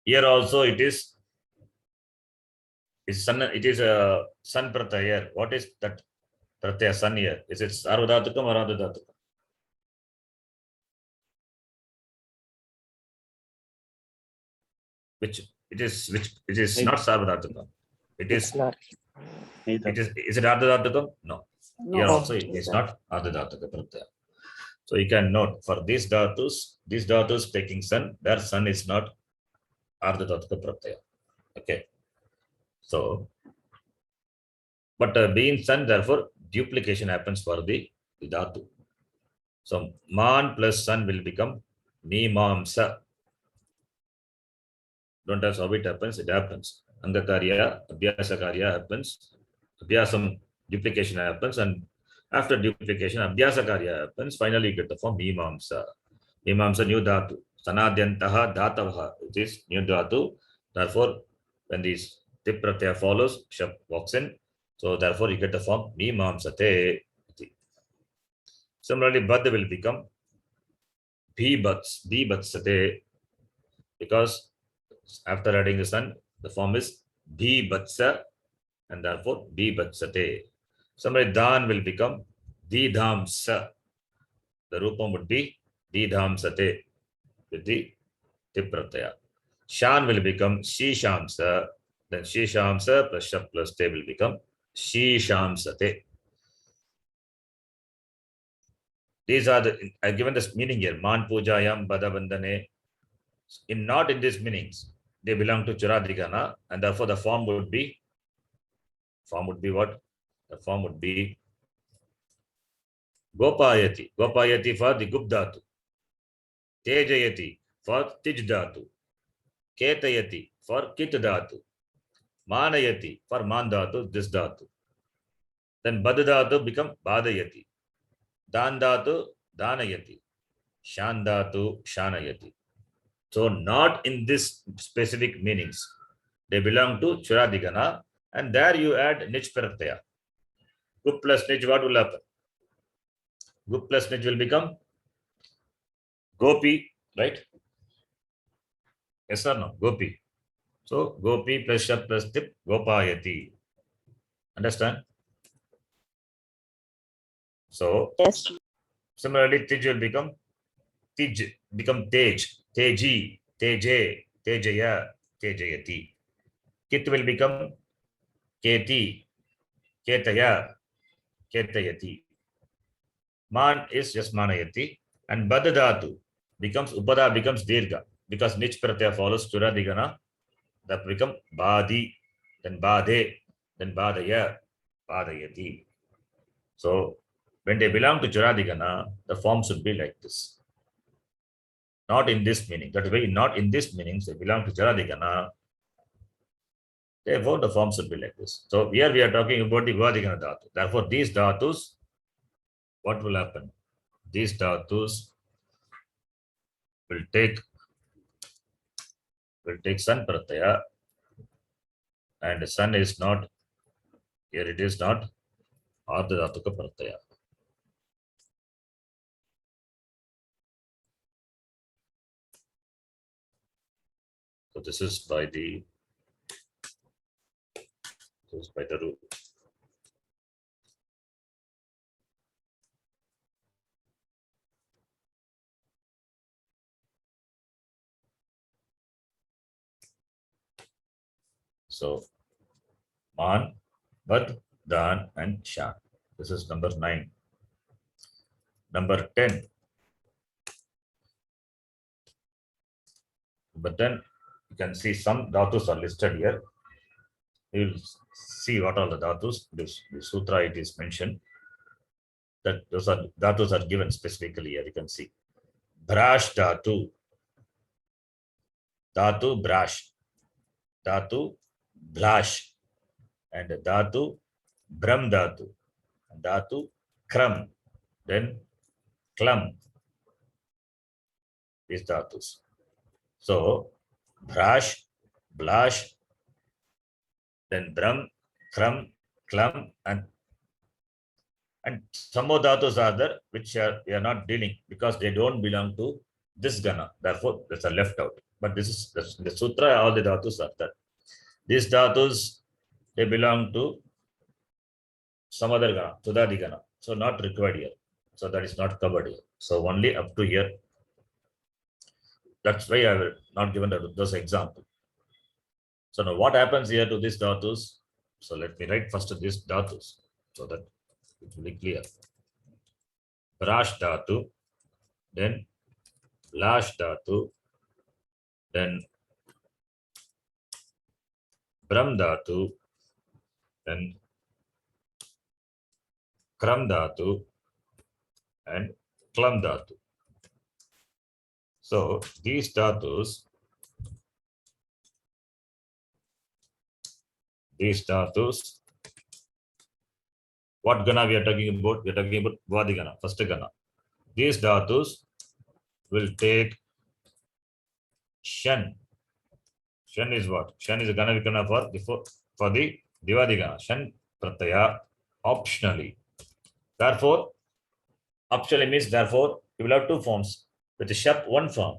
Here also it is san. It is a san pratyaya. What is that pratyaya san here? Is it sarvadhatukam or adhadhatukam? Which it is not sarvadhatukam. It is Neither. is it ardhadhatukam? No. Here also it is not ardhadhatuka pratyaya. So you can note for these dhatus taking san, their san is not ardhadhatuka pratyaya. Okay. So, but being san, therefore duplication happens for the dhatu. So man plus san will become mimamsa. Don't ask how it happens. It happens. Angakarya, abhyasa karya happens. Abhyasam duplication happens, and after duplication, abhyasa karya happens. Finally, you get the form mimamsa. Mimamsa new dhatu. Sanadyantaha dhatavaha. It is new dhatu. Therefore, when these tip pratyaya follows, shap walks in. So therefore, you get the form mimamsate. Similarly, bad will become bhibatsate, because after adding the san, the form is bhibatsa, and therefore bhibatsate. Similarly, dan will become didhamsa. The rupam would be didhamsate with the tip pratyaya. Shan will become shishamsa. Then shishamsa plus shap plus te will become shishamsate. These are the, I've given this meaning here. Man pujayam bada bandhane. Not in these meanings. They belong to Churadigana, and therefore the form would be what? The form would be Gopayati. Gopayati for the Gup dhatu. Tejayati for Tij dhatu. Ketayati for Kit dhatu. Manayati for Man dhatu, this dhatu. Then Bad dhatu become Badayati. Dan dhatu, Danayati. Shan dhatu shanayati. So not in this specific meanings. They belong to Churadigana, and there you add Nich Pratyaya. Gup plus Nich, what will happen? Gup plus Nich will become Gopi, right? Yes or no? Gopi. So Gopi plus Shab plus Tip, Gopayati. Understand? So Yes. similarly, Tij will become Tej, Teji, Teje, Tejaya, Tejayati. Kit will become Keti, Ketaya, Ketayati. Man is just Manayati, and Badadatu becomes Upada becomes Dirga because Nich Pratyaya follows Churadigana. That become Badi, then Bade, then Badaya, Badayati. So when they belong to Churadigana, the form should be like this. Not in this meaning. That way, not in this meaning, they belong to Churadigana. Therefore, the form should be like this. So here we are talking about the Vadigana Dhatu. Therefore, these Dhatus, what will happen? These Dhatus will take San Pratyaya, and San is not, here it is not Ardha Dhatuka Pratyaya. So this is by the rule. So Man, Bad, Dan, and Shan. This is number 9. Number 10. But then you can see some dhatus are listed here. You will see what are the dhatus. This sutra it is mentioned that those are dhatus are given specifically here. You can see Brash dhatu, dhatu brash, dhatu blash, and dhatu Brahm dhatu, dhatu kram, then klam. These dhatus. So brash, blash, then Brahm, kram, klam, and some more dhatus are there which we are not dealing because they don't belong to this gana. Therefore, that's a left out. But this is the sutra. All the dhatus are there. These dhatus they belong to some other gana, Sudadi gana. So not required here. So that is not covered here. So only up to here. That's why I will not given those example. So now what happens here to these dhatus? So let me write first this dhatus so that it will be clear. Brash dhatu, then Blash dhatu, then Brahm dhatu, then Kram dhatu, and Klam dhatu. So these dhatus, what gana we are talking about? We are talking about Vadigana, first gana. These dhatus will take Shan. Shan is what? Shan is a gana vikana for the Divadigana. Shan Pratyaya optionally. Therefore, optionally means therefore you will have two forms. With Shap one form,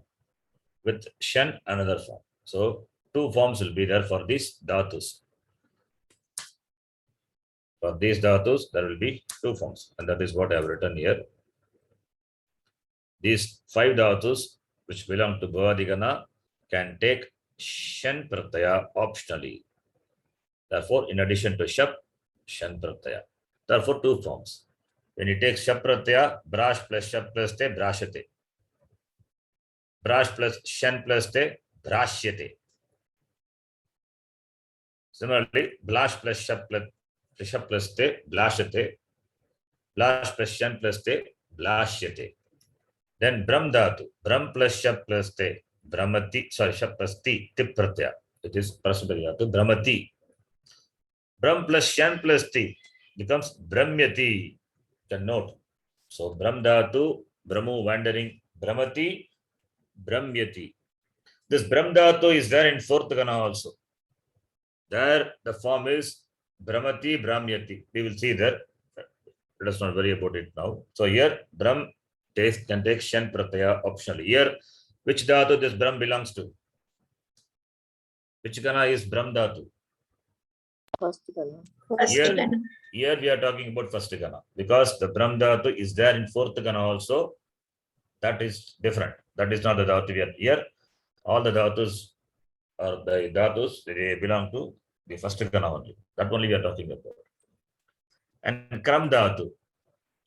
with Shan another form. So two forms will be there for these dhatus. For these dhatus, there will be two forms, and that is what I have written here. These 5 dhatus which belong to Bhavadigana can take Shan Pratyaya optionally. Therefore, in addition to Shap, Shan Pratyaya. Therefore, two forms. When you take Shap Pratyaya, Brash plus Shap plus Te, Brashate. Brash plus Shan plus Te, Brashyate. Similarly, Blash plus Shap plus Te, Blashate. Blash plus Shan plus Te, Blashyate. Then Brahm dhatu, Brahm plus Shap plus Te, Brahmati, sorry, Shap plus Ti, Tip Pratyaya. It is Prasudari dhatu, Brahmati. Brahm plus Shan plus Ti becomes Brahmyati. You can note. So Brahm dhatu, Brahmu wandering, Brahmati, Brahmyati. This Brahm Dhatu is there in fourth Gana also. There the form is Brahmati, Brahmyati. We will see there. Let us not worry about it now. So here Brahm can take Shan Pratyaya optionally. Here, which Dhatu this Brahm belongs to? Which Gana is Brahm Dhatu? First Here, here we are talking about first Gana because the Brahm Dhatu is there in fourth Gana also. That is different. That is not the Dhatu we are here. All the Dhatus are the Dhatus, they belong to the first Gana only. That only we are talking about. And Kram Dhatu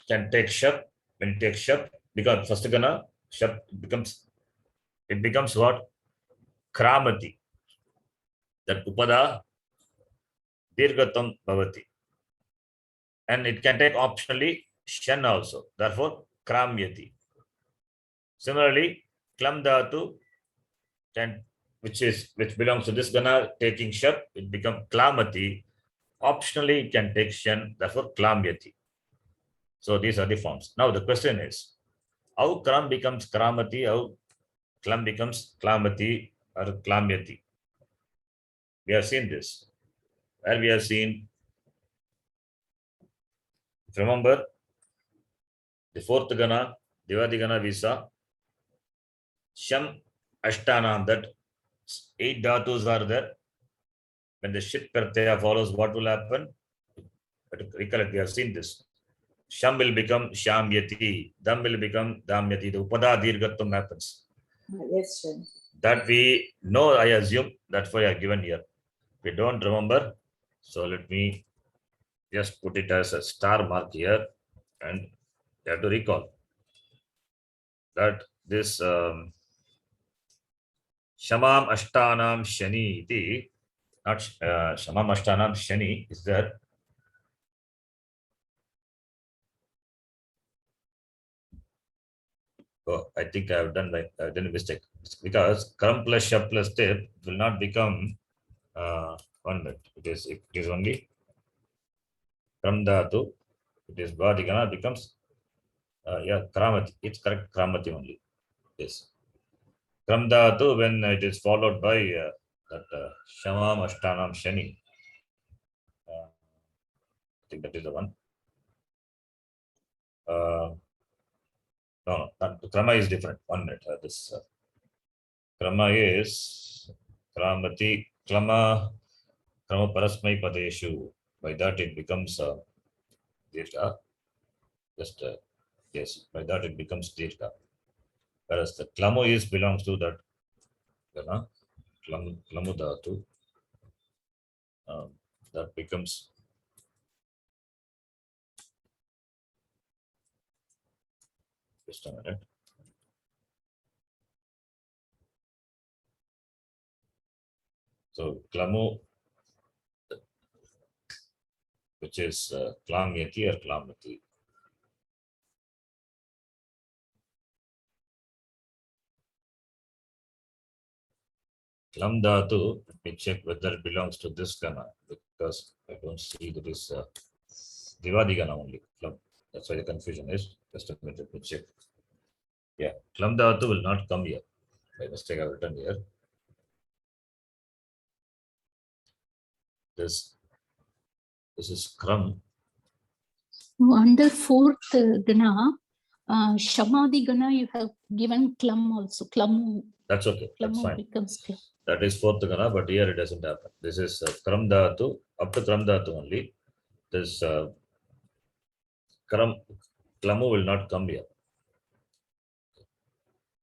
can take Shap. When it takes Shap, because first Gana, Shap becomes what? Kramati. That Upada Dirgatam Bhavati. And it can take optionally Shan also. Therefore, Kramyati. Similarly, Klam Dhatu can, which belongs to this Gana, taking Shap, it becomes Klamati. Optionally, it can take Shan, therefore Klamyati. So these are the forms. Now the question is, how Kram becomes Kramati, how Klam becomes Klamati or Klamyati? We have seen this. Where we have seen, if you remember, the fourth Gana, Devadi Gana we saw, Sham Ashtanam, that 8 Dhatus are there. When the Shit Pratyaya follows, what will happen? Recollect, we have seen this. Sham will become Shamyati, Dam will become Damyati. The Upada Dirgatam happens. Yes, sir. That we know, I assume, that's why I have given here. We don't remember, so let me just put it as a star mark here, and you have to recall that this Shamam Ashtanam Shani iti, not Shamam Ashtanam Shani is there. Oh, I think I've done a mistake because Kram plus Shab plus Tip will not become 1 minute. It is only Kram Dhatu. It is Vadigana becomes Kramati. It's correct, Kramati only. Yes. Kram Dhatu, when it is followed by that Shamam Ashtanam Shani. I think that is the one. No, Krama is different. 1 minute. This Krama is Kramati, Krama Parasmai Padeshu. By that it becomes Dirgha. Just yes, by that it becomes Dirgha. Whereas the Klamo belongs to that Klamu Dhatu. That becomes just a minute. So Klamu, which is Klamyati or Klamati. Klam Dhatu, let me check whether it belongs to this Gana, because I don't see that is Divadi Gana only. Klam. That's why the confusion is. Just a minute, let me check. Yeah, Klam Dhatu will not come here. By mistake, I've written here. This is Kram. Under fourth Gana, Shamadhi Gana, you have given Klam also. Klamu. That's okay. That's Klamu fine. becomes Klam. That is fourth Gana, but here it doesn't happen. This is Kram Dhatu, up to Kram Dhatu only. This Klamu will not come here.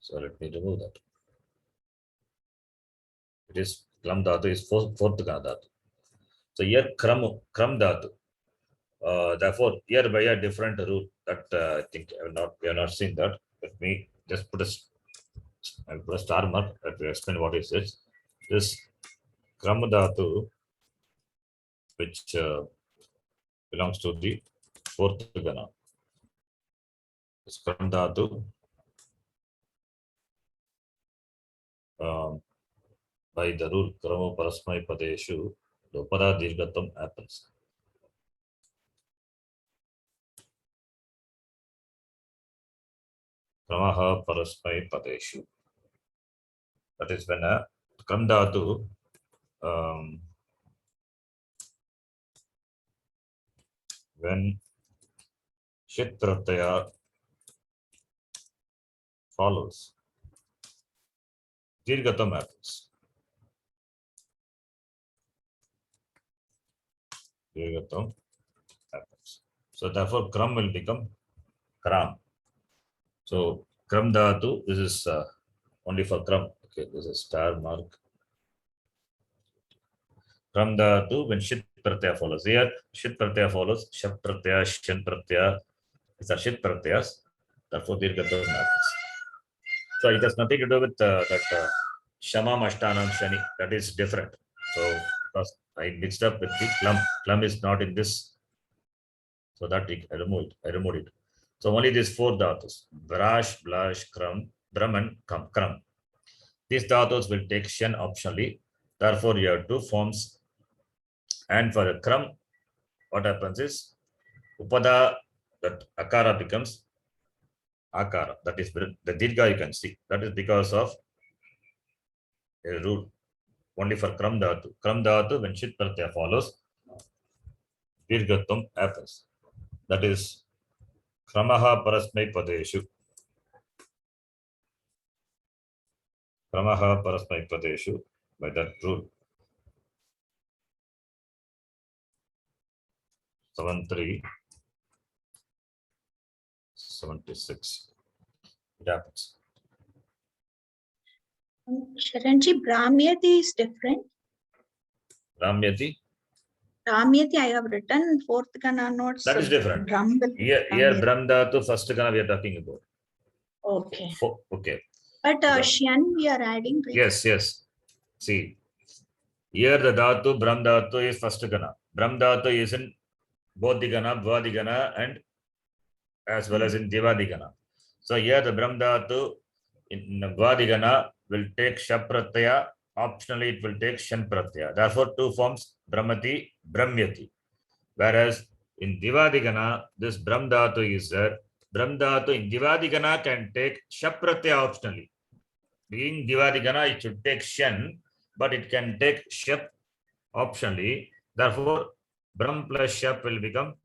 So let me remove that. It is Klam Dhatu is fourth Gana Dhatu. So here Kram Dhatu. Therefore, here by a different rule that I think we have not seen that. Let me just put a star mark to explain what it is. This Kram Dhatu, which belongs to the fourth Gana. This Kram Dhatu by the rule Kramo Parasmai Padeshu, the Upada Dirgatam happens. Kramaha Parasmai Padeshu. That is when a Kram Dhatu when Shit Pratyaya follows, Dirghatam happens. Dirghatam happens. So therefore, Kram will become Kram. So Kram Dhatu, this is only for Kram. Okay, this is star mark. Kram Dhatu when Shit Pratyaya follows. Here, Shit Pratyaya follows. Shap Pratyaya, Shan Pratyaya. These are Shit Pratyayas. Therefore, Dirghatam happens. So it has nothing to do with that Shama Mashtanam Shani. That is different. So because I mixed up with the Klam. Klam is not in this. So that I removed it. So only these four dhatus. Brash, Blash, Kram, Brahman, Kram. These dhatus will take Shan optionally. Therefore, you have two forms. And for a Kram, what happens is Upada, that Akara becomes Akara. That is the Dirgha you can see. That is because of a rule only for Kram Dhatu. Kram Dhatu, when Shit Pratyaya follows, Dirghatam happens. That is Kramaha Parasmai Padeshu. Kramaha Parasmai Padeshu by that rule. 73, 76. It happens. Sharanji, Brahmyati is different. Ramyati, Brahmyati, I have written fourth Gana notes. that is different. Here Brahm Dhatu, first Gana we are talking about. Okay. Okay. But Shan we are adding. Right? Yes. See, here the Dhatu, Brahm Dhatu is first Gana. Brahm Dhatu is in both the Gana, Bhavadigana, and as well as in Devadigana. So here the Brahm Dhatu in Bhavadigana will take Shap Pratyaya. Optionally, it will take Shan Pratyaya. Therefore, two forms Brahmati, Brahmyati. Whereas in Devadigana, this Brahm Dhatu is there. Brahm Dhatu in Devadigana can take Shap Pratyaya optionally. Being Devadigana, it should take Shan, but it can take Shap optionally. Therefore, Brahm plus Shap will become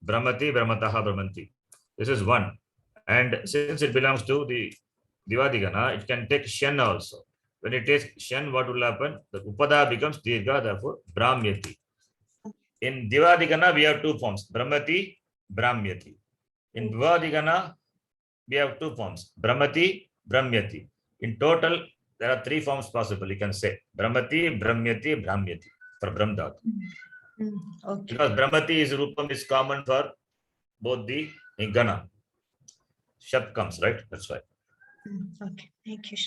Brahmati, Brahmataha, Brahmanti. This is one. And since it belongs to the Devadigana, it can take Shan also. When it takes Shan, what will happen? The Upada becomes Dirgha, therefore Brahmyati. In Devadigana, we have two forms, Brahmati, Brahmyati. In Devadigana, we have two forms, Brahmati, Brahmyati. In total, there are three forms possible. You can say Brahmati, Brahmyati, Brahmyati for Brahm Dhatu. Okay. Because Brahmati is Rupam is common for both the Gana. Shap comes, right? That's why. Okay. Thank you.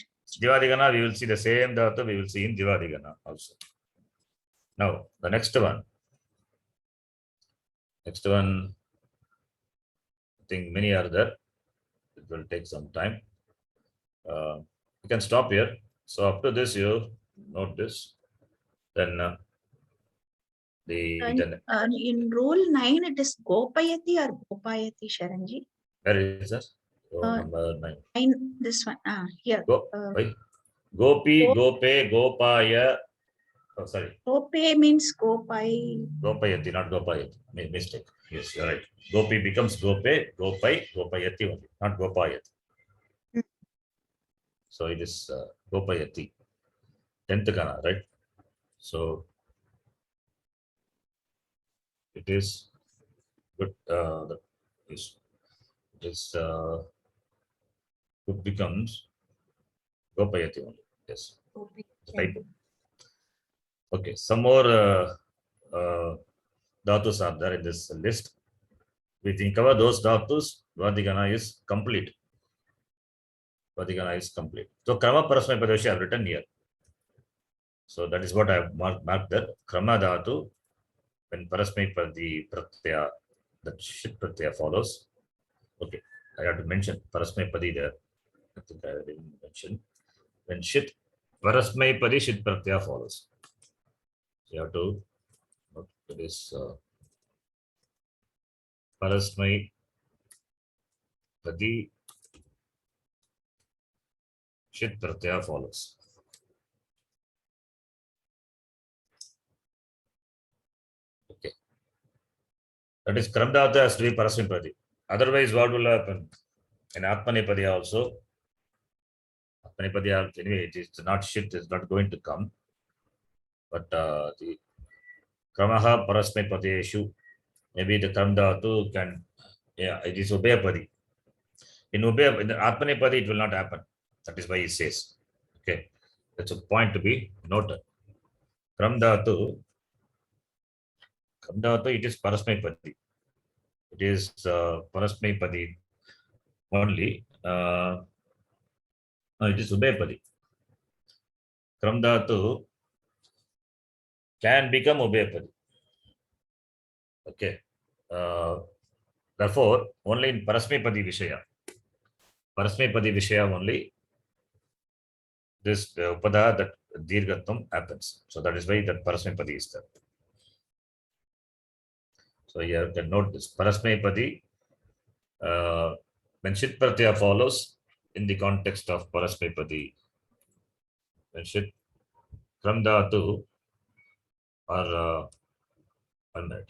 Devadigana, we will see the same Dhatu we will see in Devadigana also. Now, the next one. Next one, I think many are there. It will take some time. You can stop here. So after this, you note this. Then In rule 9, it is Gopayati or Gopayati, Sharanji? where is this? Number 9. 9, this one. Here. Gopi, Gope, Gopaya. Oh, sorry. Gope means Gopai. Gopayati, not Gopayati. Mistake. Yes, you're right. Gopi becomes Gope, Gopai, Gopayati only, not Gopayati. So it is Gopayati. 10th Gana, right? So it is good. It becomes Gopayati only. Yes. Typo. Okay. Some more dhatus are there in this list. We think about those dhatus. Vadigana is complete. Vadigana is complete. So Krama Parasmai Padeshu I have written here. So that is what I have marked there. Krama dhatu, when Parasmai Padi Pratyaya, that Shit Pratyaya follows. Okay, I have to mention Parasmai Padi there. I think I didn't mention. When Shit, Parasmai Padi Shit Pratyaya follows. You have to note that is Parasmai Padi Shit pratyaya follows. Okay. That is Kramdata has to be Parasmipadi. Otherwise, what will happen? In Atmanepadi also, Atmanepadi anyway, it is not shit, is not going to come. But the Kramaha Parasmipadeshu, maybe the Kramdatu can, yeah, it is Ubhayapadi. In Atmanepadi, it will not happen. That is why he says. Okay. That's a point to be noted. Kramdatu, it is Parasmipadi. It is Parasmipadi only. No, it is Ubhayapadi. Kramdatu can become Ubhayapadi. Okay. Therefore, only in Parasmipadi Vishaya only this Upada, that Dirghatam happens. So that is why that Parasmipadi is there. So you have to note this. Parasmipadi, when Shit Pratyaya follows in the context of Parasmipadi, when Shit Kramdatu are unmet.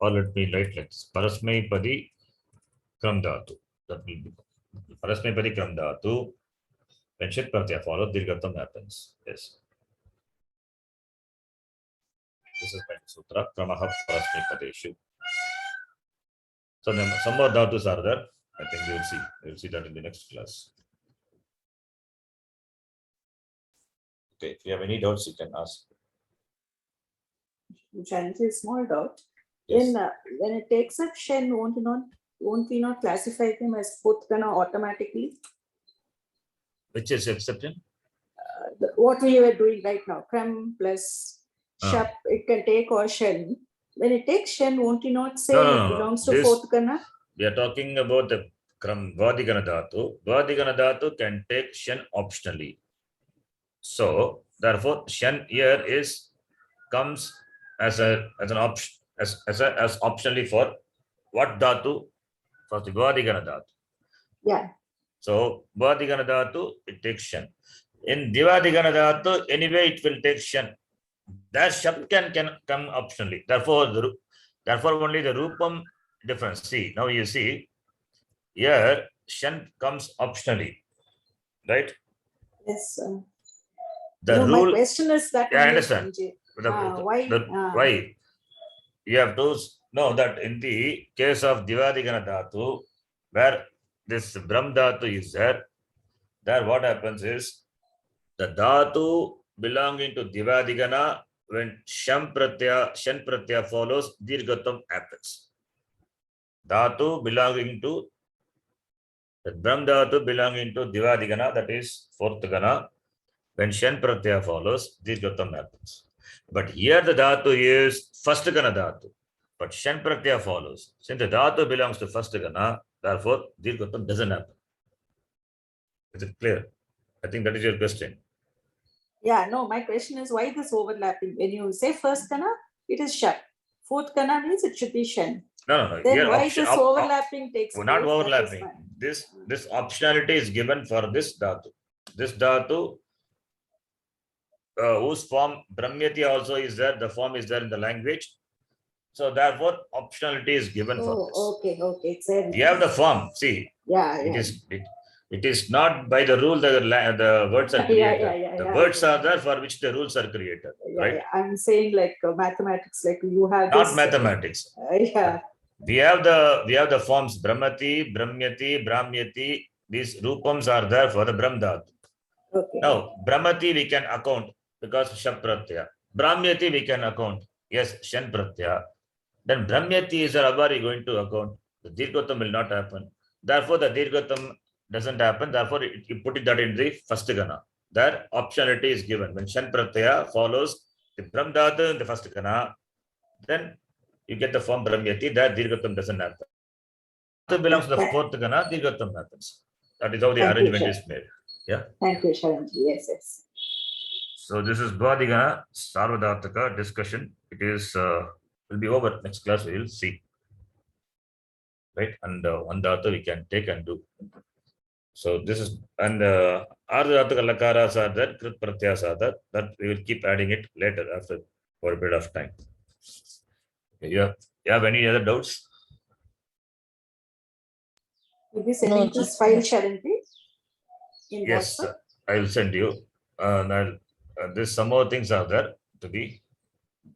Or let me write like this. Parasmipadi Kramdatu. That will be Parasmipadi Kramdatu. When Shit Pratyaya follows, Dirghatam happens. Yes. This is my sutra. Kramaha Parasmipadeshu. So then some more dhatus are there. I think you will see. You will see that in the next class. Okay. If you have any doubts, you can ask. Chancy, small doubt. Yes. When it takes up Shen, won't we not classify them as fourth gana automatically? Which is exception? What we were doing right now, Kram plus Shap, it can take or Shen. When it takes Shen, won't you not say No. it belongs to This- fourth gana? We are talking about the Kram Vadigana Dhatu. Vadigana Dhatu can take Shen optionally. So therefore, Shen here comes as an option as optionally for what Dhatu? For the Vadigana Dhatu. Yeah. So Vadigana Dhatu, it takes Shen. In Divadigana Dhatu, anyway, it will take Shen. That Shab can come optionally. Therefore, only the Rupam difference. See, now you see, here Shen comes optionally, right? Yes. The no, rule. my question is that. Yeah, I only, understand. Sanjay. Why? Why? Why? You have to know that in the case of Divadigana Dhatu, where this Brahm Dhatu is there what happens is the Dhatu belonging to Divadigana, when Shen Pratyaya follows, Dirghatam happens. Dhatu belonging to the Brahm Dhatu belonging to Divadigana, that is fourth Gana, when Shen Pratyaya follows, Dirghatam happens. But here the Dhatu is first Gana Dhatu, but Shen Pratyaya follows. Since the Dhatu belongs to first Gana, therefore Dirghatam doesn't happen. Is it clear? I think that is your question. Yeah, no, my question is why this overlapping? When you say first kana, it is Shap. Fourth kana means it should be Shen. No. Then Here why this overlapping takes place? not That is overlapping. my- This optionality is given for this Dhatu. This Dhatu, whose form Brahmyati also is there, the form is there in the language. So therefore, optionality is given for this. Okay. It's there. You have the form. See, Yeah. it is not by the rule the words are created. Yeah, The yeah. words are there for which the rules are created. Right? Yeah. I'm saying like mathematics, like you have Not this, mathematics. yeah. We have the forms Brahmati, Brahmyati, Brahmyati. These rupams are there for the Brahm Dhatu. Okay. Now, Brahmati we can account because Shab Pratyaya. Brahmyati we can account. Yes, Shen Pratyaya. Then Brahmyati is Abari going to account. The Dirghatam will not happen. Therefore, the Dirghatam doesn't happen. Therefore, you put it that in the first Gana. There, optionality is given. When Shen Pratyaya follows the Brahm Dhatu in the first Gana, then you get the form Brahmyati. That Dirghatam doesn't happen. It belongs to the fourth Gana, Dirghatam happens. That is how the Thank you, arrangement sir. is made. Yeah. Thank you, Sharanji. Yes. So this is Bhadigana Sarvadhataka discussion. It is will be over. Next class we will see. Right, and one dhatu we can take and do. So this is, and Ardha Lakaras are there, Krit Pratyas are there, that we will keep adding it later after for a bit of time. Okay, you have any other doubts? We'll be sending this file, shall we? In Yes, WhatsApp? I will send you. There's some more things are there to be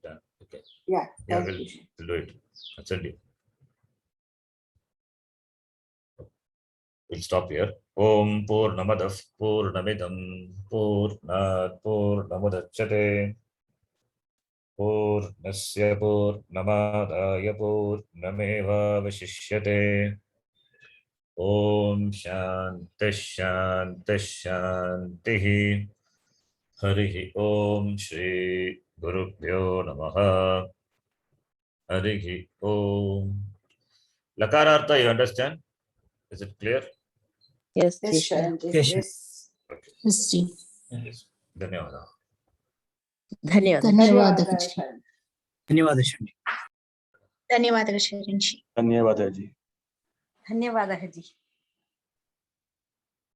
done. Okay. Yeah, Yeah, thank we'll you. do it. I'll send you. We'll stop here. Om Purnamadav Purnamidam Purnat Purnamudachyate Purnasya Purnamadaya Purnamevavashishyate. Om Shanti Shanti Shanti. Harihi Om Shri Gurubhyo Namaha. Harihi Om. Lakarartha, you understand? Is it clear? Yes, Yes, yes, Sharanji, Yes, yes. Yes, ji. Yes. Dhanyavada. धन्यवाद ಧನ್ಯವಾದ ಧನ್ಯವಾದ, ji. Sharanji. ಧನ್ಯವಾದ ಶರಣಿ ಧನ್ಯವಾದಗಳು Sharan G. ಧನ್ಯವಾದ G. धन्यवाद जी.